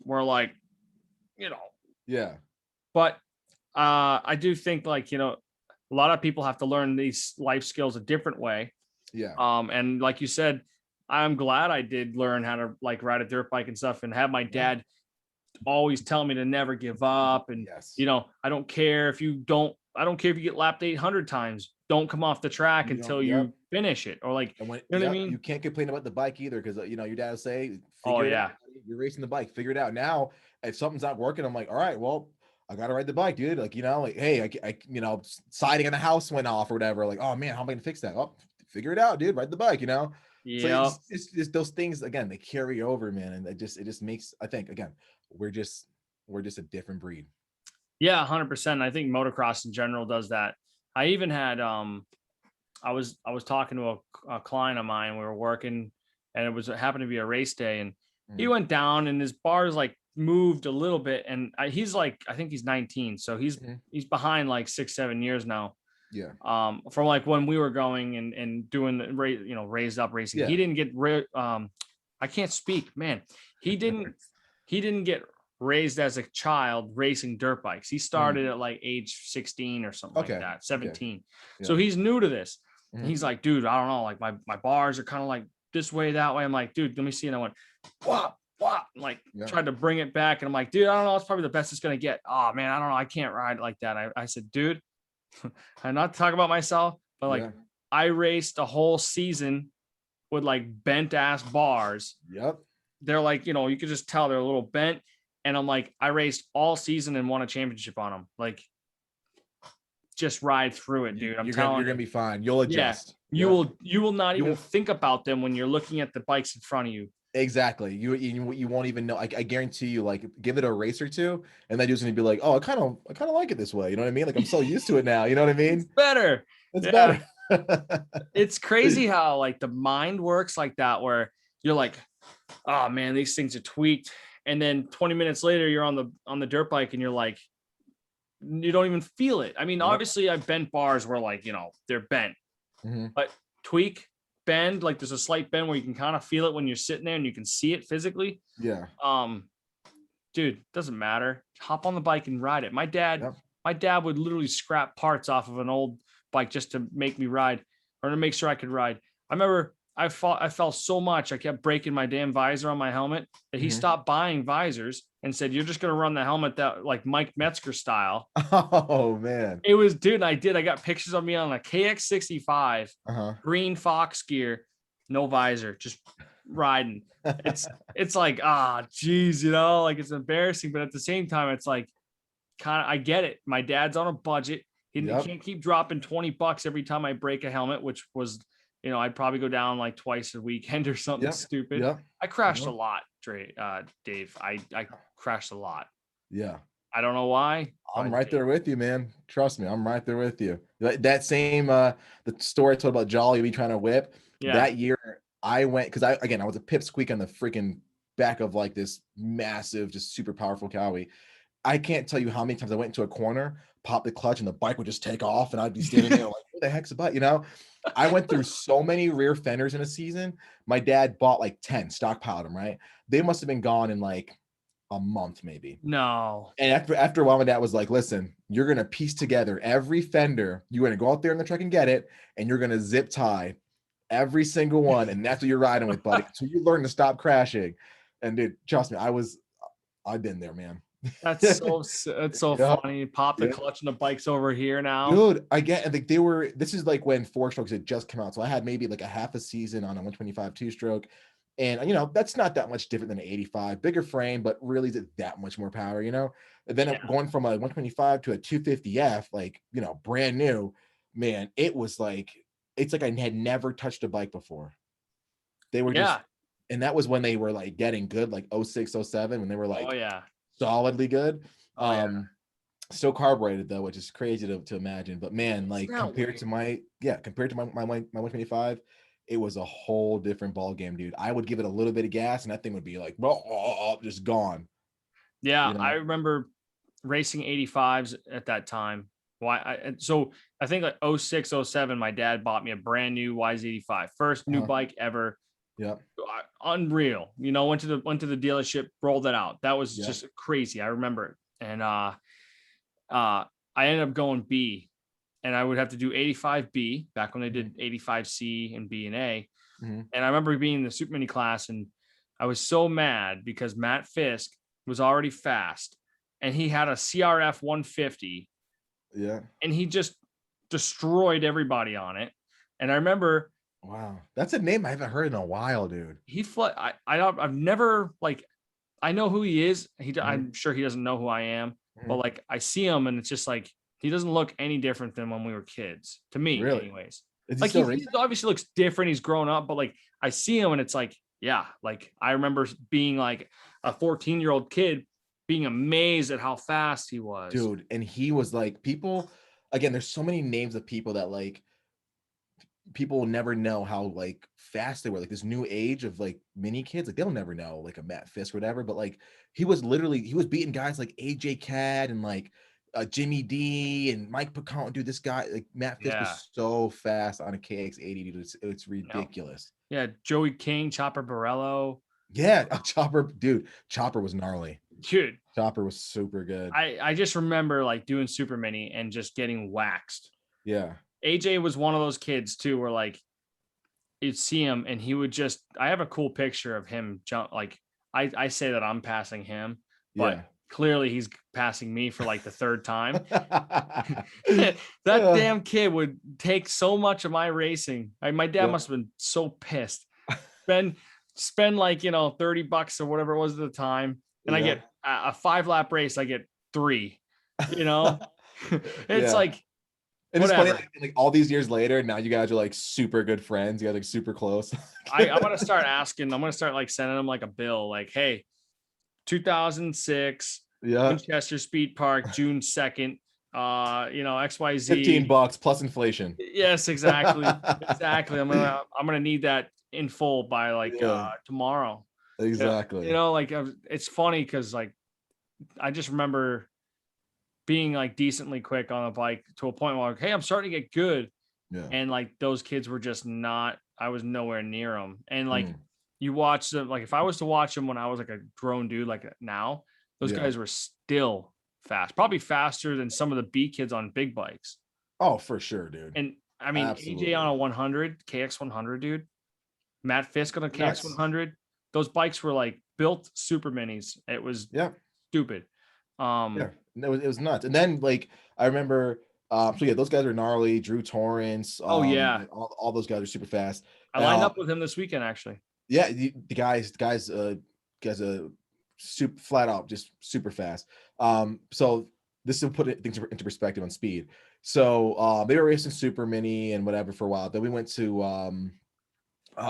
we're like, yeah. But I do think like a lot of people have to learn these life skills a different way. Yeah. And like you said, I'm glad I did learn how to like ride a dirt bike and stuff, and have my dad always tell me to never give up, and I don't care if you get lapped 800 times, don't come off the track until you finish it, or like, what I mean? You can't complain about the bike either, because your dad will say, out. You're racing the bike, figure it out. Now, if something's not working, I'm like, all right, well, I gotta ride the bike, dude. Like, hey, I siding in the house went off or whatever. Like, oh man, how am I gonna fix that? Oh, figure it out, dude. Ride the bike, you know. So Yeah. it's those things again. They carry over, man, and it just makes. I think again, we're just a different breed. Yeah, 100%. I think motocross in general does that. I even had I was talking to a client of mine. We were working, and it happened to be a race day, and he Mhm. went down, and his bars like moved a little bit, and he's like, I think he's 19, so Mhm. he's behind like 6-7 years now. Yeah, From like when we were going and doing the raised up racing. yeah. He didn't get I can't speak, man. He didn't he didn't get raised as a child racing dirt bikes. He Mhm. started at like age 16 or something like Okay, that, okay, 17. yeah. So he's new to this. And Mhm. he's like, dude, I don't know. Like my bars are kind of like this way, that way. I'm like, dude, let me see. And I went, whop, whop, like Yeah. tried to bring it back. And I'm like, dude, I don't know. It's probably the best it's gonna get. Oh man, I don't know. I can't ride like that. I said, dude, I'm not talking about myself, but like Yeah. I raced a whole season with like bent ass bars. Yep. They're like, you could just tell they're a little bent. And I'm like, I raced all season and won a championship on them. Like, just ride through it, dude. I'm You're telling gonna you. be fine. You'll Yeah. adjust. You Yep. will not You even won't think about them when you're looking at the bikes in front of you. exactly. You won't even know. I guarantee you, like, give it a race or two, and that dude's gonna be like, oh, I kind of like it this way. You know what I mean? Like, I'm so used to it now. You know what I It's mean? better. It's Yeah. better. It's crazy how like the mind works like that, where you're like, oh man, these things are tweaked. And then 20 minutes later, you're on the dirt bike and you're like, you don't even feel it. I mean, Yep. obviously I've bent bars where like, they're bent, Mhm. but tweak, bend, like there's a slight bend where you can kind of feel it when you're sitting there and you can see it physically. Yeah. Um, Dude, doesn't matter. Hop on the bike and ride it. Yep. My dad would literally scrap parts off of an old bike just to make me ride or to make sure I could ride. I remember I fell so much I kept breaking my damn visor on my helmet that he Mhm. stopped buying visors and said, "You're just gonna run the helmet that like Mike Metzger style." Oh man. It was, dude. I did. I got pictures of me on a KX65, Uh-huh. green Fox gear, no visor, just riding. It's like, geez, like it's embarrassing, but at the same time, it's like kind of I get it. My dad's on a budget. He Yep. can't keep dropping $20 every time I break a helmet, which was, I'd probably go down like twice a weekend or something Yep. stupid. Yep. I crashed a Uh-huh. lot, Dave. I crashed a lot. Yeah. I don't know why, I'm but right there with you, man. Trust me, I'm right there with you. That same the story I told about Jolly me trying to whip yeah, that year I went because I was a pipsqueak on the freaking back of like this massive, just super powerful Cowie. I can't tell you how many times I went into a corner, popped the clutch, and the bike would just take off, and I'd be standing there like, "What the heck's the bike?" You know, I went through so many rear fenders in a season. My dad bought like 10, stockpiled them. Right, they must have been gone in like a month, maybe. no, And after a while, my dad was like, "Listen, you're gonna piece together every fender. You're gonna go out there in the truck and get it, and you're gonna zip tie every single one, and that's what you're riding with, buddy. So you learn to stop crashing." And dude, trust me, I've been there, man. that's so Yeah, funny. Pop the yeah. clutch and the bike's over here now. Dude, I get like they were. This is like when four strokes had just come out, so I had maybe like a half a season on a 125 two stroke, and that's not that much different than an 85, bigger frame, but really that much more power, And then Yeah, going from a 125 to a 250F, like brand new, man, it's like I had never touched a bike before. They were just, yeah, and that was when they were like getting good, like 06, 07, when they were oh like yeah, solidly good. oh yeah. Still carbureted though, which is crazy to imagine. But man, Isn't like that weird? compared to my 125, it was a whole different ball game, dude. I would give it a little bit of gas, and that thing would be like, just gone. Yeah, You I know? remember racing 85s at that time. So I think like 06, 07, my dad bought me a brand new YZ85, first new Uh-huh. bike ever. Yeah. Unreal. Went to the dealership, rolled it out. That was Yeah. just crazy. I remember it. And I ended up going B, and I would have to do 85B back when they did 85C and B and A. Mm-hmm. And I remember being in the super mini class, and I was so mad because Matt Fisk was already fast, and he had a CRF 150, Yeah. and he just destroyed everybody on it. And I remember Wow. That's a name I haven't heard in a while, dude. I've never like, I know who he is. Mm-hmm. I'm sure he doesn't know who I am, but like I see him, and it's just like he doesn't look any different than when we were kids, to me, Really? anyways. Is he Like still he racing? obviously looks different. He's grown up, but like I see him and it's like, yeah, like I remember being like a 14-year-old kid being amazed at how fast he was. Dude, and he was like, people, again, there's so many names of people that like people will never know how like fast they were. Like this new age of like mini kids, like they'll never know like a Matt Fisk or whatever. But like he was beating guys like AJ Cad and like Jimmy D and Mike Picon. Dude, this guy like Matt Fisk Yeah. was so fast on a KX80. Dude, it's No. ridiculous. Yeah. Joey King, Chopper Borello. Yeah, Chopper, dude, Chopper was gnarly. Dude, Chopper was super good. I just remember like doing super mini and just getting waxed. Yeah. AJ was one of those kids too, where like you'd see him and he would just, I have a cool picture of him jump. Like I say that I'm passing him, but Yeah. clearly he's passing me for like the third time. Yeah. That damn kid would take so much of my racing. My dad Yeah. must have been so pissed. Spend like, $30 or whatever it was at the time. And I Yeah. get a 5-lap race. I get 3, it's Yeah. like, And it's funny, whatever. like all these years later, now you guys are like super good friends. You guys are like super close. I'm gonna start asking. I'm gonna start like sending them like a bill, like, hey, 2006, Yeah. Winchester Speed Park, June 2nd. XYZ. $15 plus inflation. Yes, exactly. Exactly. I'm gonna need that in full by like tomorrow. Exactly. Like it's funny because like I just remember being like decently quick on a bike to a point where like, hey, I'm starting to get good. Yeah. And like those kids were just not, I was nowhere near them. And like Mm. you watch them, like if I was to watch them when I was like a grown dude, like now, those guys were still fast, probably faster than some of the B kids on big bikes. Oh, for sure, dude. And I mean, Absolutely. AJ on a 100, KX100, dude, Matt Fisk on a KX100, those bikes were like built super minis. It was stupid. It was nuts. And then like I remember, so yeah, those guys are gnarly. Drew Torrance. All those guys are super fast. I lined up with him this weekend, actually. Yeah, the guys, super flat out, just super fast. So this will put things into perspective on speed. So they were racing super mini and whatever for a while. Then we went to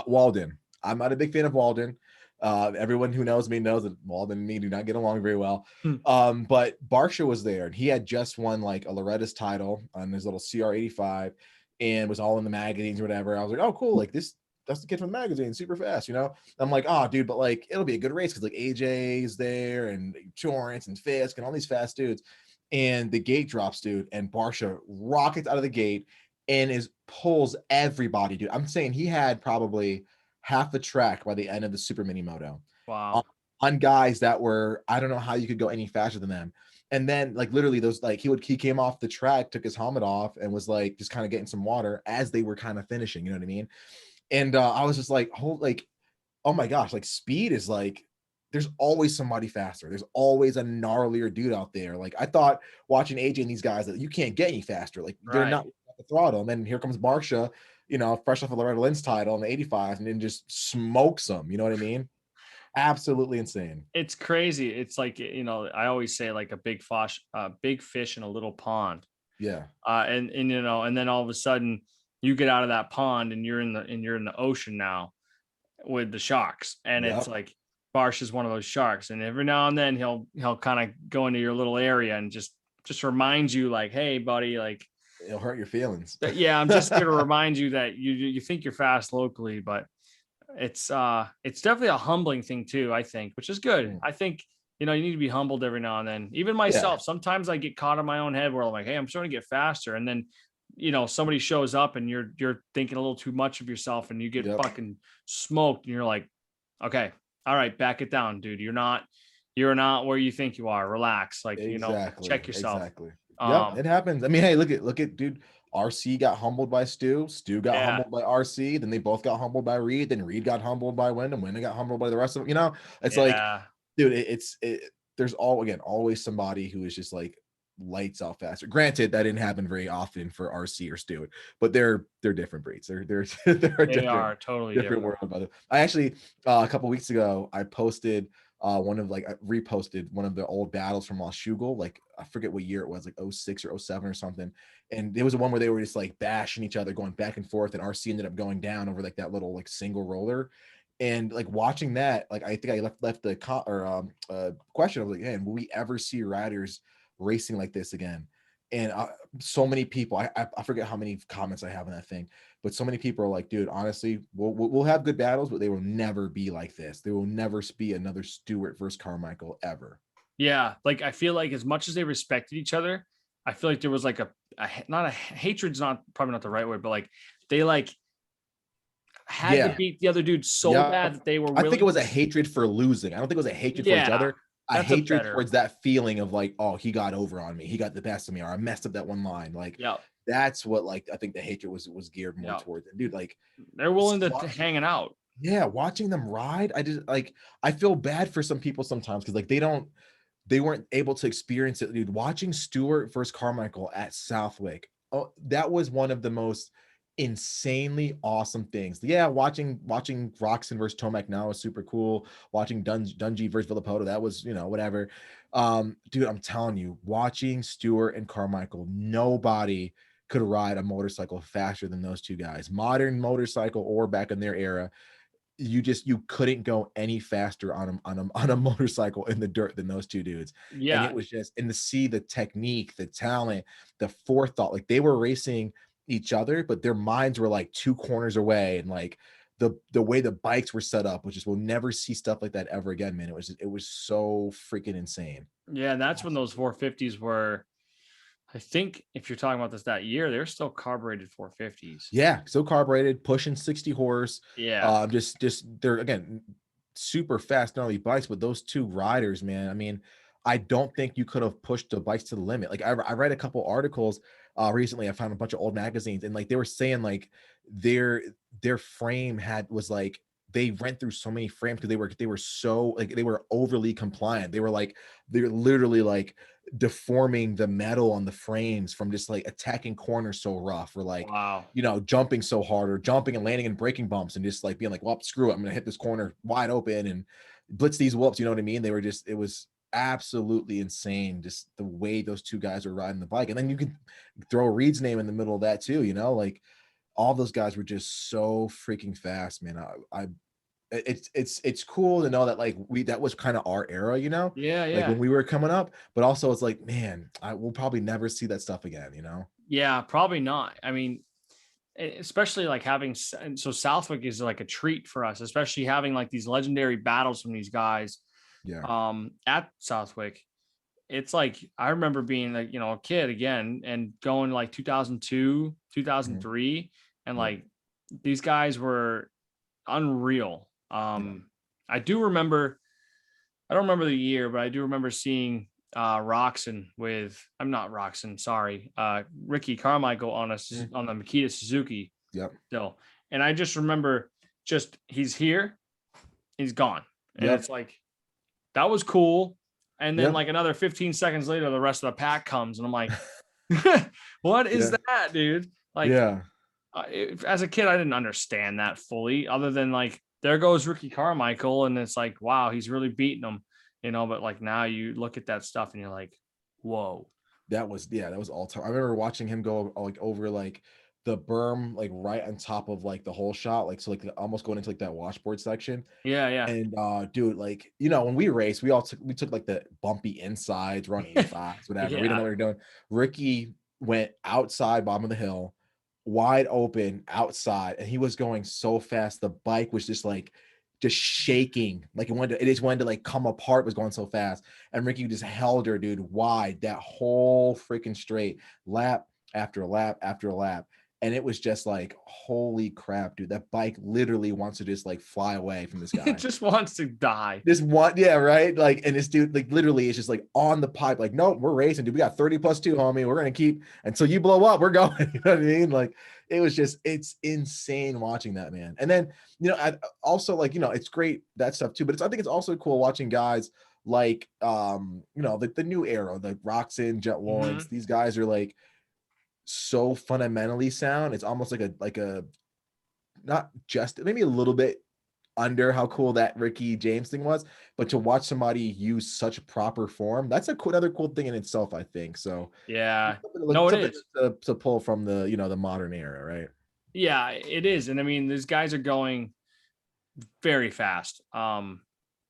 Walden. I'm not a big fan of Walden. Everyone who knows me knows that Walden and me do not get along very well. But Barsha was there and he had just won like a Loretta's title on his little CR85 and was all in the magazines or whatever. I was like, oh, cool. Like that's the kid from the magazine, super fast, I'm like, oh, dude, but like it'll be a good race because like AJ's there and Torrance and Fisk and all these fast dudes. And the gate drops, dude, and Barsha rockets out of the gate and pulls everybody, dude. I'm saying he had probably half the track by the end of the super mini moto. Wow. On guys that were, I don't know how you could go any faster than them. And then like literally those, like he came off the track, took his helmet off and was like just kind of getting some water as they were kind of finishing, you know what I mean? And I was just like, oh my gosh, like speed is like, there's always somebody faster. There's always a gnarlier dude out there. Like I thought watching AJ and these guys that you can't get any faster. Like they're not at the throttle. And then here comes Barsha, fresh off a Loretta Lynn's title in the 85 and then just smokes them. You know what I mean? Absolutely insane. It's crazy. It's like, I always say like a big fish in a little pond. Yeah. And then all of a sudden you get out of that pond and you're in the ocean now with the sharks. And it's like Barsh is one of those sharks. And every now and then he'll kind of go into your little area and just remind you like, hey buddy, like it'll hurt your feelings. I'm just here to remind you that you think you're fast locally, but it's definitely a humbling thing too, I think, which is good. I think, you need to be humbled every now and then. Even myself, sometimes I get caught in my own head where I'm like, hey, I'm starting to get faster. And then, somebody shows up and you're thinking a little too much of yourself and you get fucking smoked and you're like, okay, all right, back it down, dude. You're not where you think you are. Relax. Like, check yourself. Exactly. It happens. I mean, hey, look at dude. RC got humbled by Stu. Stu got humbled by RC. Then they both got humbled by Reed. Then Reed got humbled by Wyndham. Wyndham got humbled by the rest of them. It's like, dude, there's always somebody who is just like lights out faster. Granted, that didn't happen very often for RC or Stu, but they're different breeds. They are totally different world. I actually a couple weeks ago I posted one of like I reposted one of the old battles from Shugel, like I forget what year it was, like 06 or 07 or something. And there was one where they were just like bashing each other, going back and forth, and RC ended up going down over like that little like single roller. And like watching that, like I think I left the question. I was like, man, will we ever see riders racing like this again? And so many people, I forget how many comments I have on that thing, but so many people are like, dude, honestly, we'll have good battles, but they will never be like this. There will never be another Stewart versus Carmichael ever. Yeah, like I feel like as much as they respected each other, I feel like there was like not a hatred's not probably not the right word, but like they like had to Yeah. beat the other dude so Yeah. bad that they were I willing think it was to a hatred for losing. I don't think it was a hatred for each yeah, other. A that's a hatred better towards that feeling of like, oh, he got over on me. He got the best of me, or I messed up that one line. Like yeah, that's what like I think the hatred was geared more yeah. towards. And dude, like They're willing to wa- hanging out. yeah, watching them ride, I just like I feel bad for some people sometimes because like they weren't able to experience it, dude. Watching Stewart versus Carmichael at Southwick, oh, that was one of the most insanely awesome things. Yeah, watching Roxon versus Tomac now is super cool. Watching Dungy versus Villapoto, that was, you know, whatever. Dude, I'm telling you, watching Stewart and Carmichael, nobody could ride a motorcycle faster than those two guys. Modern motorcycle or back in their era, you couldn't go any faster on a motorcycle in the dirt than those two dudes. And Yeah, it was just, and to see the technique, the talent, the forethought, like they were racing each other, but their minds were like two corners away. And like the way the bikes were set up, which is we'll never see stuff like that ever again, man. It was so freaking insane. yeah, and that's when those 450s were. I think if you're talking about this that year, they're still carbureted 450s. Yeah, so carbureted, pushing 60 horse. Yeah, Just they're again super fast, not only bikes, but those two riders, man. I mean, I don't think you could have pushed the bikes to the limit. Like I read a couple articles recently. I found a bunch of old magazines, and like they were saying like their their frame was like they went through so many frames because they were so like they were overly compliant. They were literally like deforming the metal on the frames from just like attacking corners so rough, or like, wow. you know, jumping so hard or jumping and landing in breaking bumps and just like being like, well, screw it, I'm gonna hit this corner wide open and blitz these whoops. You know what I mean? It was absolutely insane just the way those two guys were riding the bike. And then you could throw Reed's name in the middle of that too, you know, like all those guys were just so freaking fast, man. It's cool to know that like that was kind of our era, you know, Yeah, like yeah. when we were coming up, but also it's like, man, I will probably never see that stuff again, you know. Yeah, probably not. I mean, especially like having and so Southwick is like a treat for us, especially having like these legendary battles from these guys Yeah. at Southwick. It's like I remember being like, you know, a kid again and going like 2002, Mhm. 2003 and Yeah. like these guys were unreal. Yeah. I do remember I don't remember the year, but I do remember seeing Roxon with I'm not Roxon, sorry, Ricky Carmichael on Mhm. on the Makita Suzuki Yep. still, and I just remember just he's here, he's gone, and Yep. it's like that was cool, and then Yep. like another 15 seconds later, the rest of the pack comes, and I'm like, what is Yeah. that, dude? Like Yeah. as a kid, I didn't understand that fully, other than like, there goes Ricky Carmichael, and it's like, wow, he's really beating him, you know. But like now you look at that stuff and you're like, whoa, That was all time. I remember watching him go like over like the berm, like right on top of like the whole shot, like so like almost going into like that washboard section. yeah, yeah, And dude, like, you know, when we raced, we took like the bumpy insides, run 85s, whatever. We didn't yeah. know what we were doing. Ricky went outside bottom of the hill, wide open outside, and he was going so fast. The bike was just shaking. Like it just wanted to like come apart, it was going so fast. And Ricky just held her, dude, wide that whole freaking straight, lap after lap after lap. And it was just like, holy crap, dude. That bike literally wants to just like fly away from this It guy. just wants to die. This one, yeah, right. Like, and this dude, like, literally, is just like on the pipe. Like, nope, we're racing, dude. We got 30 plus two, homie. We're gonna keep until you blow up. We're going. You know what I mean? Like, it's insane watching that, man. And then, you know, also like, you know, it's great that stuff too. But I think it's also cool watching guys like, you know, the new era, like Roxon, Jet Lawrence. Mhm. These guys are like so fundamentally sound. It's almost like a not just maybe a little bit under how cool that Ricky James thing was, but to watch somebody use such proper form, that's another cool thing in itself, I think. So Yeah, no, it something is. to pull from the, the modern era, right? Yeah, it is. And I mean, these guys are going very fast.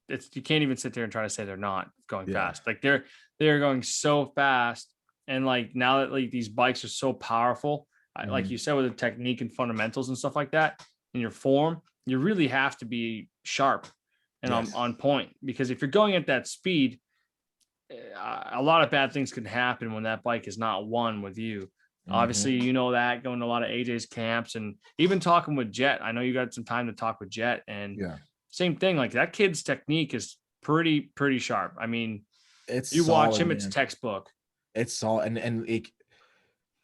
It's, you can't even sit there and try to say they're not going Yeah. fast. Like they're going so fast. And like now that like these bikes are so powerful, like Mhm. you said, with the technique and fundamentals and stuff like that, in your form, you really have to be sharp and Yes. on point, because if you're going at that speed, a lot of bad things can happen when that bike is not one with you. Mhm. Obviously, you know that, going to a lot of AJ's camps and even talking with Jet. I know you got some time to talk with Jet, and Yeah. same thing. Like that kid's technique is pretty sharp. I mean, It's you watch solid, him, it's man. textbook. It's solid, and it,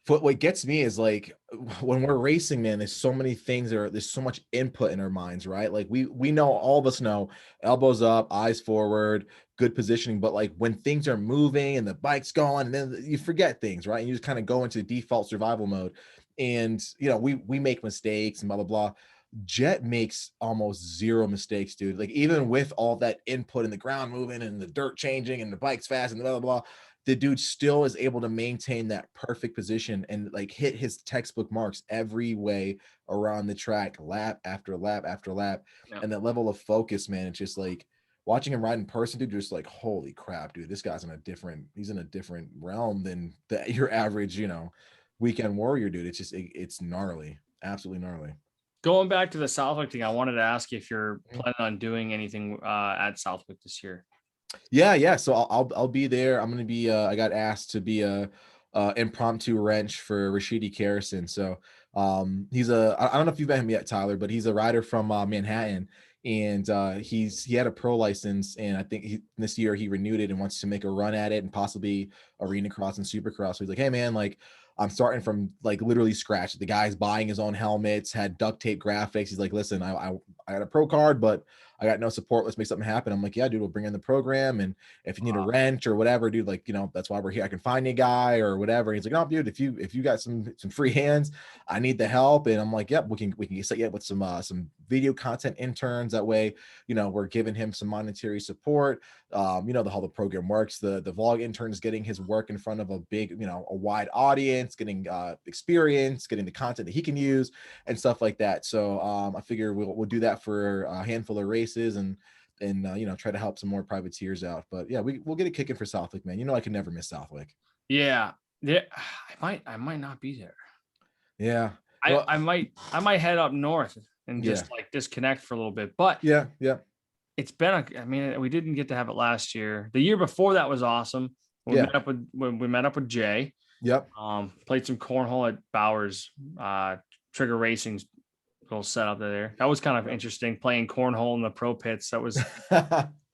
what gets me is like when we're racing, man, there's so much input in our minds, right? Like we know, all of us know, elbows up, eyes forward, good positioning, but like when things are moving and the bike's going, and then you forget things, right? And you just kind of go into default survival mode. And we make mistakes and blah blah blah. Jet makes almost zero mistakes, dude. Like even with all that input in the ground moving and the dirt changing and the bike's fast and blah blah blah, the dude still is able to maintain that perfect position and like hit his textbook marks every way around the track, lap after lap after lap. Yeah. And that level of focus, man, it's just like watching him ride in person, dude, just like, holy crap, dude, this guy's he's in a different realm than your average, weekend warrior, dude. It's just, it's gnarly, absolutely gnarly. Going back to the Southwick thing, I wanted to ask you if you're Mhm. planning on doing anything at Southwick this year. Yeah. So I'll be there. I'm gonna be. I got asked to be a, impromptu wrench for Rashidi Karrison. So he's I don't know if you've met him yet, Tyler, but he's a rider from Manhattan, and he had a pro license, and I think this year he renewed it and wants to make a run at it and possibly arena cross and supercross. So he's like, hey man, like I'm starting from like literally scratch. The guy's buying his own helmets, had duct tape graphics. He's like, listen, I got a pro card, but I got no support. Let's make something happen. I'm like, yeah, dude, we'll bring in the program. And if you need a wrench or whatever, dude, like, that's why we're here. I can find you a guy or whatever. He's like, no, dude, if you got some free hands, I need the help. And I'm like, yep, we can set you up with some video content interns. That way, we're giving him some monetary support. The how the program works. The vlog intern is getting his work in front of a big, a wide audience, getting experience, getting the content that he can use and stuff like that. So I figure we'll do that for a handful of races and try to help some more privateers out. But yeah, we'll get it kicking for Southwick, man. I can never miss Southwick. Yeah, yeah. I might not be there. Yeah. I Well, I might I might head up north and yeah. just like disconnect for a little bit. But Yeah. Yeah. it's been I mean, we didn't get to have it last year. The year before that was awesome. Yeah. When we met up with Jay. Yep. Played some cornhole at Bowers. Trigger Racing's little setup there. That was kind of interesting, playing cornhole in the pro pits. That was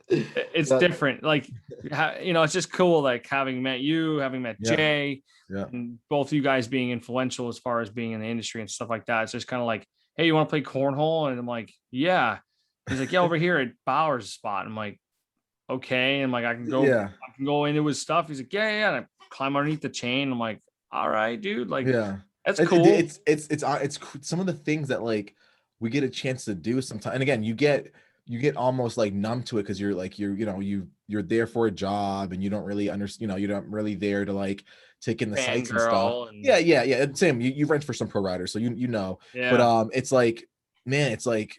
it's But different. Like it's just cool. Like having met you, having met yeah. Jay, Yeah. and both you guys being influential as far as being in the industry and stuff like that. It's just kind of like, hey, you want to play cornhole? And I'm like, yeah. He's like, yeah, over here at Bowers spot. I'm like, okay. And I'm like, Yeah. I can go into his stuff. He's like, yeah. And I climb underneath the chain. I'm like, all right, dude. Like, Yeah. that's cool. It's some of the things that like we get a chance to do sometimes. And again, you get almost like numb to it because you're like you're there for a job and you don't really understand, you're not really there to like take in the sights and stuff. Fangirl and Yeah. Same. You rent for some pro riders, so but yeah. it's like, man, it's like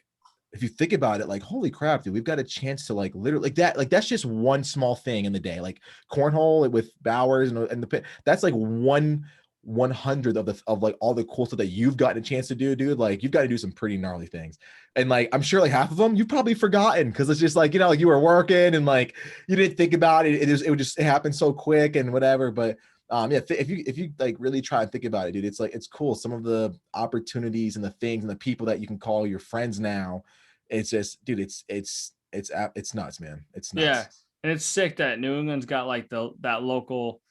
if you think about it, like, holy crap, dude, we've got a chance to like literally like that. Like that's just one small thing in the day, like cornhole with Bowers and the pit. That's like 1/100 of like all the cool stuff that you've gotten a chance to do, dude. Like you've got to do some pretty gnarly things. And like I'm sure like half of them you've probably forgotten because it's just like, like you were working and like you didn't think about it. It would just happen so quick and whatever. But yeah, if you like really try and think about it, dude, it's like it's cool. Some of the opportunities and the things and the people that you can call your friends now, it's just, dude, it's nuts, man. It's Yeah. nuts. And it's sick that New England's got like that local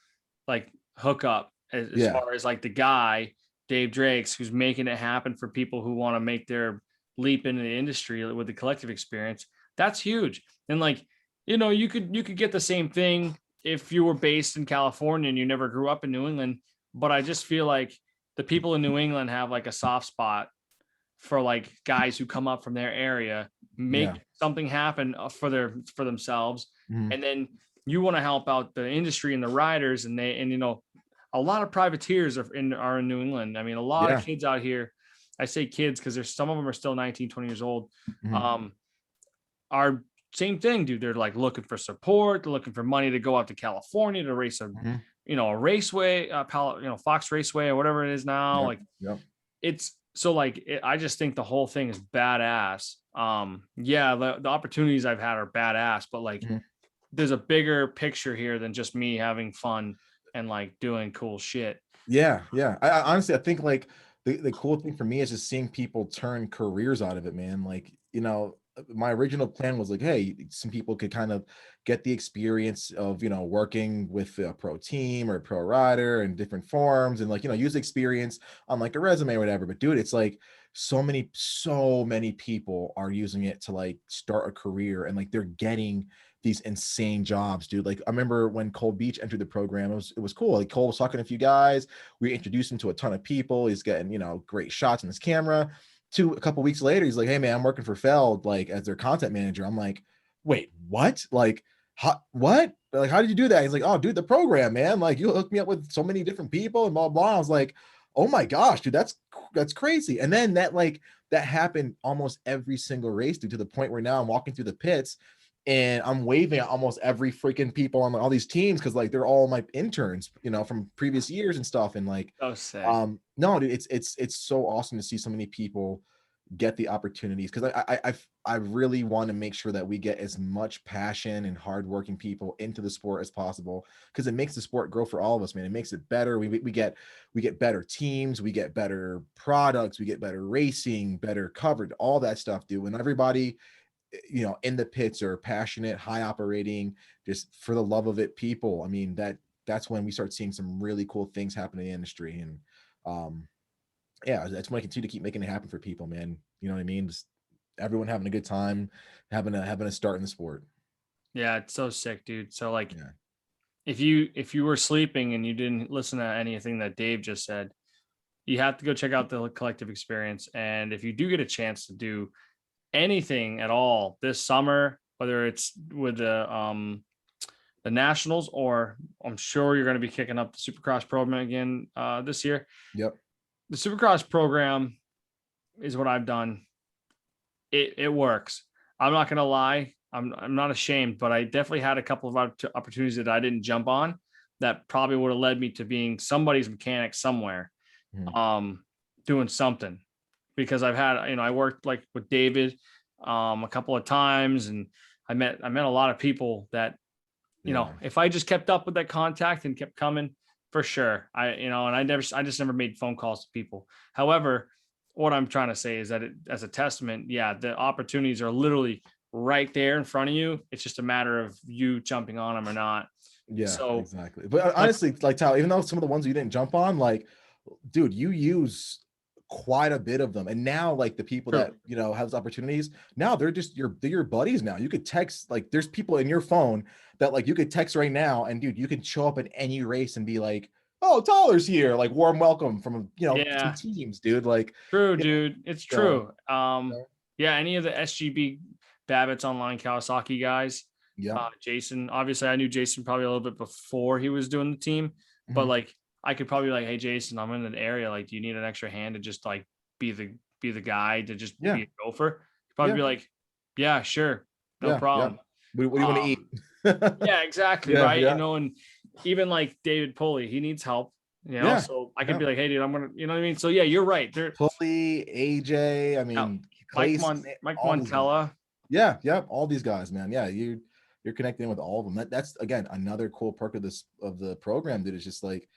like hookup as Yeah. far as like the guy, Dave Drakes, who's making it happen for people who want to make their leap into the industry with the collective experience. That's huge. And like, you could get the same thing if you were based in California and you never grew up in New England. But I just feel like the people in New England have like a soft spot for like guys who come up from their area Yeah. make something happen for themselves. Mhm. And then you want to help out the industry and the riders, and a lot of privateers are in New England. I mean, a lot of Yeah. kids out here. I say kids because there's some of them are still 19, 20 years old. Mhm. Um, are same thing, dude. They're like looking for support. They're looking for money to go out to California to race Mhm. a raceway, Fox Raceway or whatever it is now. Yep. Like Yep. it's so like I just think the whole thing is badass. Yeah, the opportunities I've had are badass, but like Mhm. there's a bigger picture here than just me having fun and like doing cool shit. Yeah, yeah. I honestly, I think like the cool thing for me is just seeing people turn careers out of it, man. Like, my original plan was like, hey, some people could kind of get the experience of, working with a pro team or a pro rider and different forms and like, use experience on like a resume or whatever. But dude, it's like so many people are using it to like start a career and like they're getting these insane jobs, dude. Like I remember when Cole Beach entered the program, it was cool. Like Cole was talking to a few guys. We introduced him to a ton of people. He's getting, great shots on his camera. A couple weeks later, he's like, hey man, I'm working for Feld, like as their content manager. I'm like, wait, what? Like, what? Like, how did you do that? He's like, oh, dude, the program, man. Like, you hooked me up with so many different people and blah blah. I was like, oh my gosh, dude, that's crazy. And then that happened almost every single race, dude, to the point where now I'm walking through the pits and I'm waving at almost every freaking people on all these teams because like they're all my interns, from previous years and stuff. And like, So sick. no, dude, it's so awesome to see so many people get the opportunities because I really want to make sure that we get as much passion and hardworking people into the sport as possible because it makes the sport grow for all of us, man. It makes it better. We get better teams, we get better products, we get better racing, better coverage, all that stuff, dude. When everybody in the pits are passionate, high operating, just for the love of it people, I mean, that's when we start seeing some really cool things happen in the industry. And yeah, that's when I continue to keep making it happen for people, man. You know what I mean? Just everyone having a good time, having a start in the sport. Yeah, it's so sick, dude. So like Yeah. if you were sleeping and you didn't listen to anything that Dave just said, you have to go check out the collective experience. And if you do get a chance to do anything at all this summer, whether it's with the nationals or I'm sure you're going to be kicking up the Supercross program again this year. Yep. The Supercross program is what I've done. It works. I'm not going to lie. I'm not ashamed, but I definitely had a couple of opportunities that I didn't jump on that probably would have led me to being somebody's mechanic somewhere, Mhm. doing something. Because I've had, I worked like with David a couple of times, and I met a lot of people that, Yeah. if I just kept up with that contact and kept coming, for sure. And I just never made phone calls to people. However, what I'm trying to say is that as a testament, yeah, the opportunities are literally right there in front of you. It's just a matter of you jumping on them or not. Yeah, So exactly. But like, honestly, like Tyler, even though some of the ones you didn't jump on, like, dude, you use quite a bit of them. And now, like the people that true. have those opportunities, now they're your buddies now. You could text, like, there's people in your phone that like you could text right now, and dude, you could show up at any race and be like, oh, Tyler's here, like warm welcome from some Yeah, teams, dude. Like, true, yeah, dude. It's so true. Yeah, any of the SGB Babbitt's online Kawasaki guys, yeah. Jason. Obviously, I knew Jason probably a little bit before he was doing the team, but Mhm. like I could probably be like, hey, Jason, I'm in an area. Like, do you need an extra hand to just like be the guy to just Yeah, be a gopher? He'd probably yeah, be like, yeah, sure, no yeah, yeah. problem. What do you want to eat? Yeah, exactly, Yeah, right. yeah, And even like David Pulley, he needs help. yeah, So I could yeah. be like, hey, dude, I'm gonna, you know what I mean? So yeah, you're right. There, Pulley, AJ, I yeah, mean, Clayson, Mike all these guys. Montella. Yeah, yeah, all these guys, man. Yeah, you're connecting with all of them. That's again another cool perk of the program, dude. It's just like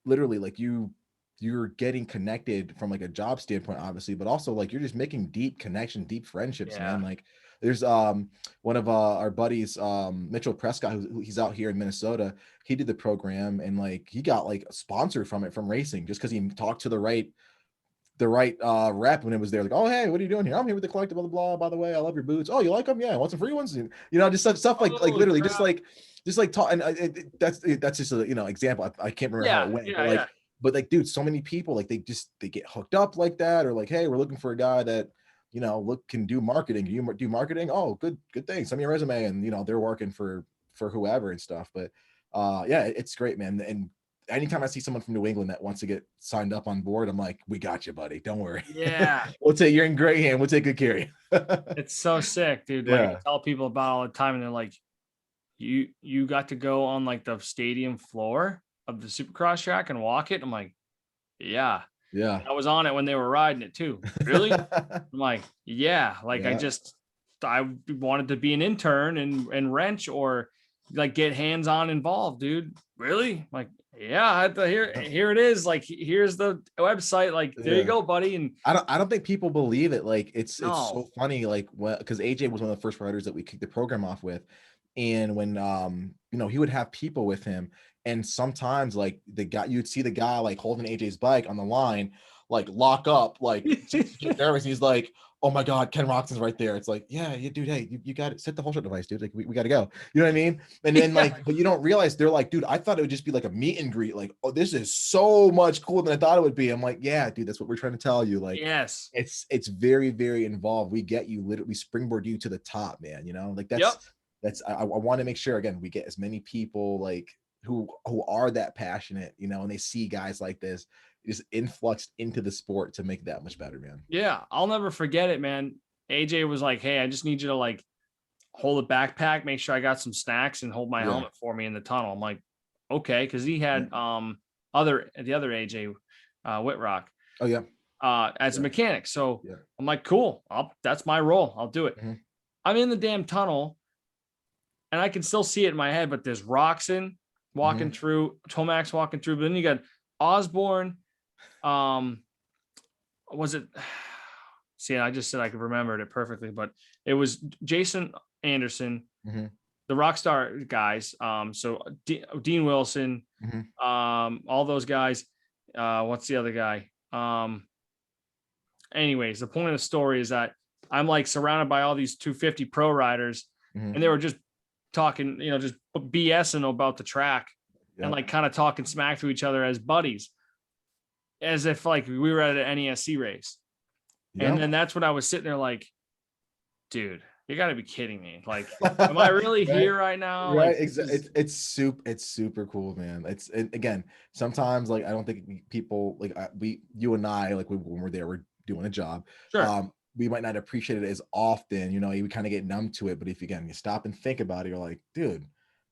literally like you're getting connected from like a job standpoint, obviously, but also like you're just making deep connection, deep friendships, man. Yeah. Like there's one of our buddies, Mitchell Prescott, he's out here in Minnesota. He did the program and like he got like a sponsor from it from racing just because he talked to the right rep when it was there, like, oh hey, what are you doing here? I'm here with the collective, blah blah blah. By the way, I love your boots. Oh, you like them? Yeah, want some free ones? And, just stuff like Holy literally crap. just like talk. And that's just a example. I can't remember how it Yeah, went, yeah, yeah. but like dude, so many people like they get hooked up like that, or like, hey, we're looking for a guy that can do marketing. You do marketing. Oh, good thing. Send me your resume. And, they're working for whoever and stuff. But yeah, it's great, man. And anytime I see someone from New England that wants to get signed up on board, I'm like, we got you, buddy. Don't worry. Yeah. You're in great hand. We'll take good care of you. It's so sick, dude. Like I tell people about all the time, and they're like, you got to go on like the stadium floor of the Supercross track and walk it. I'm like, yeah. Yeah. I was on it when they were riding it too. Really? I'm like, yeah. Like I wanted to be an intern and wrench or like get hands-on involved, dude. Really? Like, yeah, I had to here it is. Like, here's the website. Like, there you go, buddy. And I don't think people believe it. Like, it's so no. funny. Like, because AJ was one of the first riders that we kicked the program off with, and when he would have people with him, and sometimes like you'd see the guy like holding AJ's bike on the line, like lock up, like get nervous. And he's like, oh my God, Ken Roxon's right there. It's like, yeah, dude, hey, you got it. Set the whole shot device, dude. Like, we got to go. You know what I mean? And then but you don't realize they're like, dude, I thought it would just be like a meet and greet. Like, oh, this is so much cooler than I thought it would be. I'm like, yeah, dude, that's what we're trying to tell you. Like, yes, it's very, very involved. We get you, literally springboard you to the top, man. Like I want to make sure, again, we get as many people like who are that passionate, and they see guys like this just influxed into the sport to make that much better, man. Yeah, I'll never forget it, man. AJ was like, hey, I just need you to like hold a backpack, make sure I got some snacks, and hold my helmet for me in the tunnel. I'm like, okay, because he had the other AJ Whitrock. Oh yeah. As a mechanic. So I'm like, cool. That's my role. I'll do it. Mm-hmm. I'm in the damn tunnel and I can still see it in my head, but there's Roxon walking through, Tomax walking through, but then you got Osborne. Was it? See, I just said I could remember it perfectly, but it was Jason Anderson, the Rockstar guys. So Dean Wilson, all those guys. What's the other guy? Anyways, the point of the story is that I'm like surrounded by all these 250 pro riders, and they were just talking, just BSing about the track and like kind of talking smack to each other as buddies, as if like we were at an NESC race. And then that's when I was sitting there like, dude, you got to be kidding me. Like, am I really here right now? Right. Like, Exactly. It's super cool, man. Again, sometimes like, I don't think people like you and I, like when we're there, we're doing a job. Sure. We might not appreciate it as often, you kind of get numb to it. But if you stop and think about it, you're like, dude,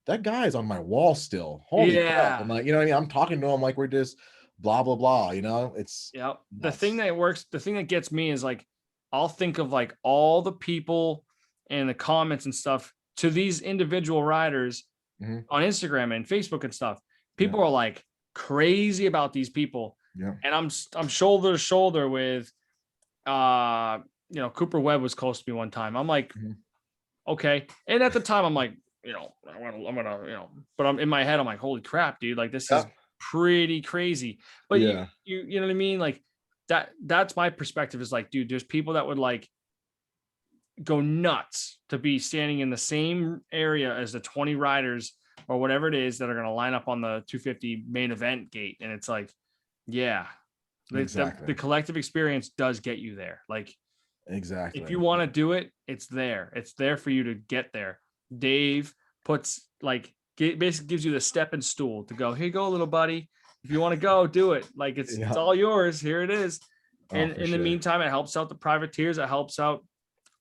that guy is on my wall still. Holy crap. I'm like, what I mean? I'm talking to him like we're just blah, blah, blah, it's the thing that gets me is like, I'll think of like all the people and the comments and stuff to these individual riders on Instagram and Facebook and stuff. People are like crazy about these people. Yeah. And I'm shoulder to shoulder with, Cooper Webb was close to me one time. I'm like, okay. And at the time I'm like, I'm gonna, but I'm in my head, I'm like, holy crap, dude. Like this is pretty crazy. But you know what I mean? Like that's my perspective is like, dude, there's people that would like go nuts to be standing in the same area as the 20 riders or whatever it is that are going to line up on the 250 main event gate. And it's like, the collective experience does get you there. Like, exactly. If you want to do it, it's there. It's there for you to get there. Dave puts like, basically gives you the stepping stool to go, here you go, little buddy. If you want to go, do it. Like it's all yours. Here it is. And in the meantime, it helps out the privateers. It helps out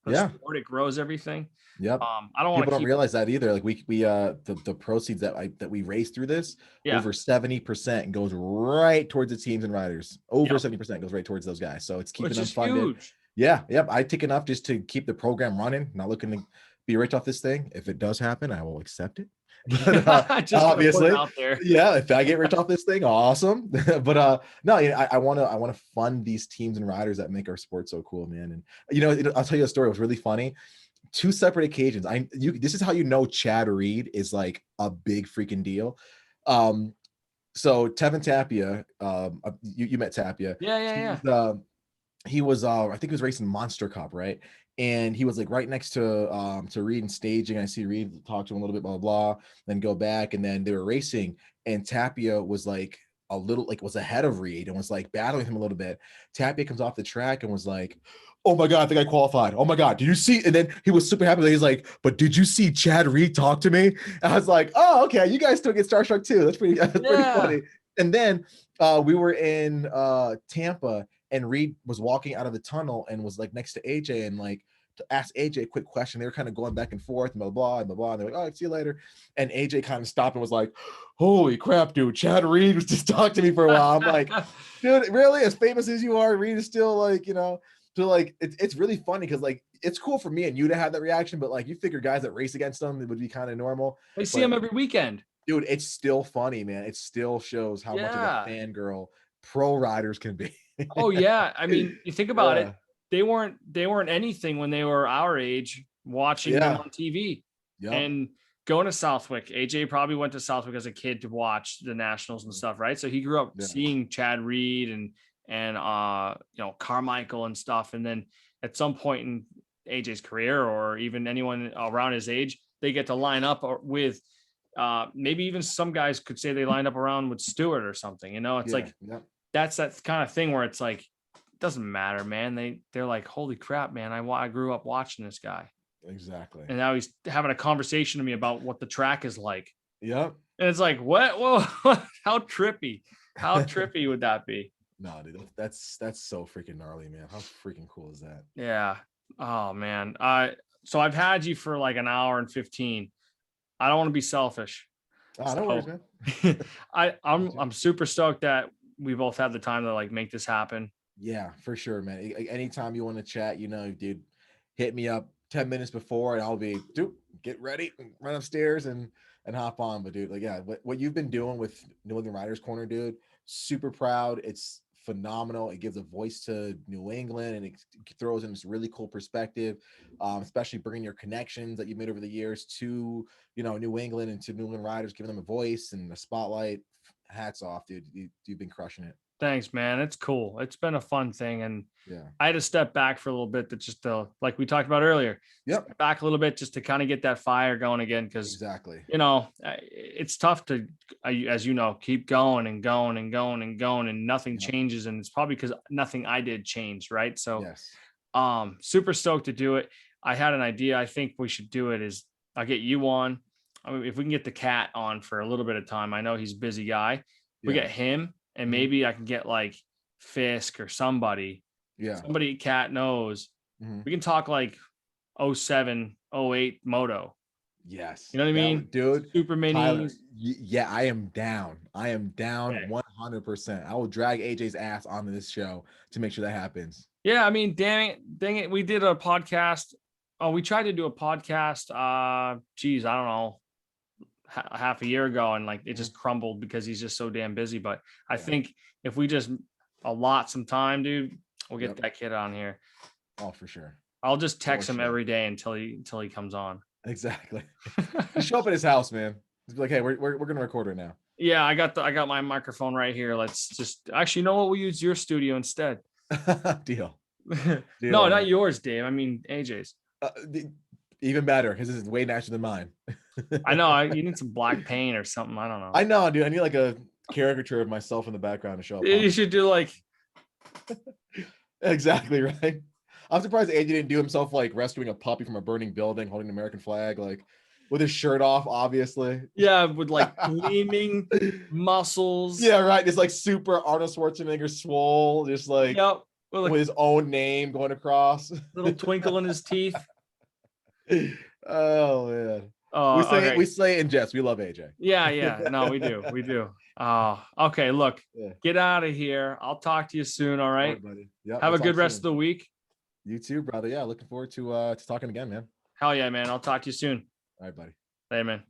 the sport. It grows everything. Yep. I don't want to realize that either. Like we the proceeds that we raise through this, over 70% goes right towards the teams and riders. Over 70% goes right towards those guys. So it's keeping them funded. Huge. Yeah. Yep. I take enough just to keep the program running. Not looking to be rich off this thing. If it does happen, I will accept it. But obviously, out there. If I get rich off this thing, awesome. But no, I want to fund these teams and riders that make our sport so cool, man. And I'll tell you a story. It was really funny. 2 separate occasions. This is how Chad Reed is like a big freaking deal. So Tevin Tapia, you met Tapia. Yeah. He was I think he was racing Monster Cup, right? And he was like right next to Reed and staging. I see Reed talk to him a little bit, blah, blah, blah, then go back. And then they were racing, and Tapia was like was ahead of Reed and was like battling him a little bit. Tapia comes off the track and was like, oh my God, I think I qualified. Oh my God, did you see? And then he was super happy. He's like, but did you see Chad Reed talk to me? And I was like, oh, okay, you guys still get starstruck too. That's pretty Yeah. funny. And then we were in Tampa, and Reed was walking out of the tunnel and was like next to AJ, and like to ask AJ a quick question. They were kind of going back and forth, blah, blah, blah, blah. And they're like, oh, see you later. And AJ kind of stopped and was like, holy crap, dude, Chad Reed was just talking to me for a while. I'm like, dude, really? As famous as you are, Reed is still like, you know, so like it's really funny because like it's cool for me and you to have that reaction, but like you figure guys that race against them, it would be kind of normal. They see him every weekend. Dude, it's still funny, man. It still shows how much of a fangirl pro riders can be. Oh yeah. I mean, you think about it, they weren't anything when they were our age watching them on TV. And going to Southwick. AJ probably went to Southwick as a kid to watch the Nationals and stuff, right? So he grew up seeing Chad Reed and you know, Carmichael and stuff. And then at some point in AJ's career, or even anyone around his age, they get to line up with maybe even some guys could say they lined up around with Stewart or something. You know, it's like that's that kind of thing where it's like it doesn't matter, man. They're like, holy crap, man, I grew up watching this guy. Exactly. And now he's having a conversation to me about what the track is like. Yep. And it's like, what? Whoa, how trippy would that be? No, dude, that's so freaking gnarly, man. How freaking cool is that? Yeah. Oh man. So I've had you for like an hour and 15. I don't want to be selfish. Oh, no worries, man. I'm super stoked that we both had the time to like make this happen. Yeah, for sure, man. Anytime you want to chat, you know, dude, hit me up 10 minutes before and I'll be, dude, get ready, run upstairs and hop on. But dude, like, yeah, what you've been doing with New England Riders Corner, dude, super proud. It's phenomenal. It gives a voice to New England and it throws in this really cool perspective, especially bringing your connections that you've made over the years to, you know, New England and to New England riders, giving them a voice and a spotlight. Hats off, dude. You've been crushing it. Thanks, man. It's cool. It's been a fun thing. And yeah, I had to step back for a little bit to just like we talked about earlier, step back a little bit just to kind of get that fire going again. Cause you know, it's tough to, as you know, keep going and going and going and going and nothing changes. And it's probably because nothing I did changed. Right. So, super stoked to do it. I had an idea. I think we should do it is I'll get you on. I mean, if we can get the cat on for a little bit of time, I know he's a busy guy. We get him and maybe I can get like Fisk or somebody. Somebody cat knows. We can talk like 07, 08 moto. Yes. You know what I mean? Dude. Super minis. Yeah, I am down. 100%. I will drag AJ's ass onto this show to make sure that happens. Yeah, I mean, dang it. We did a podcast. Oh, we tried to do a podcast. I don't know, half a year ago, and like it just crumbled because he's just so damn busy. But I think if we just allot some time, dude, we'll get that kid on here. Oh, for sure. I'll just text him every day until he comes on. Exactly. Just show up at his house, man. Just be like, hey, we're gonna record it now. Yeah, I got my microphone right here. Let's just actually, you know what? We'll use your studio instead. Deal. No, not yours, Dave. I mean AJ's. Even better because this is way nicer than mine. I know. You need some black paint or something. I don't know. I know, dude. I need like a caricature of myself in the background to show up. You should do like. Exactly right. I'm surprised AJ didn't do himself like rescuing a puppy from a burning building, holding an American flag, like with his shirt off, obviously. Yeah, with like gleaming muscles. Yeah, right. It's like super Arnold Schwarzenegger swole, just like with his own name going across. Little twinkle in his teeth. Oh man. We say in jest. We love AJ. Yeah. No, we do. Okay. Look, get out of here. I'll talk to you soon. All right. All right, buddy. Yeah. Have a good rest of the week. You too, brother. Yeah, looking forward to talking again, man. Hell yeah, man. I'll talk to you soon. All right, buddy. Later, man.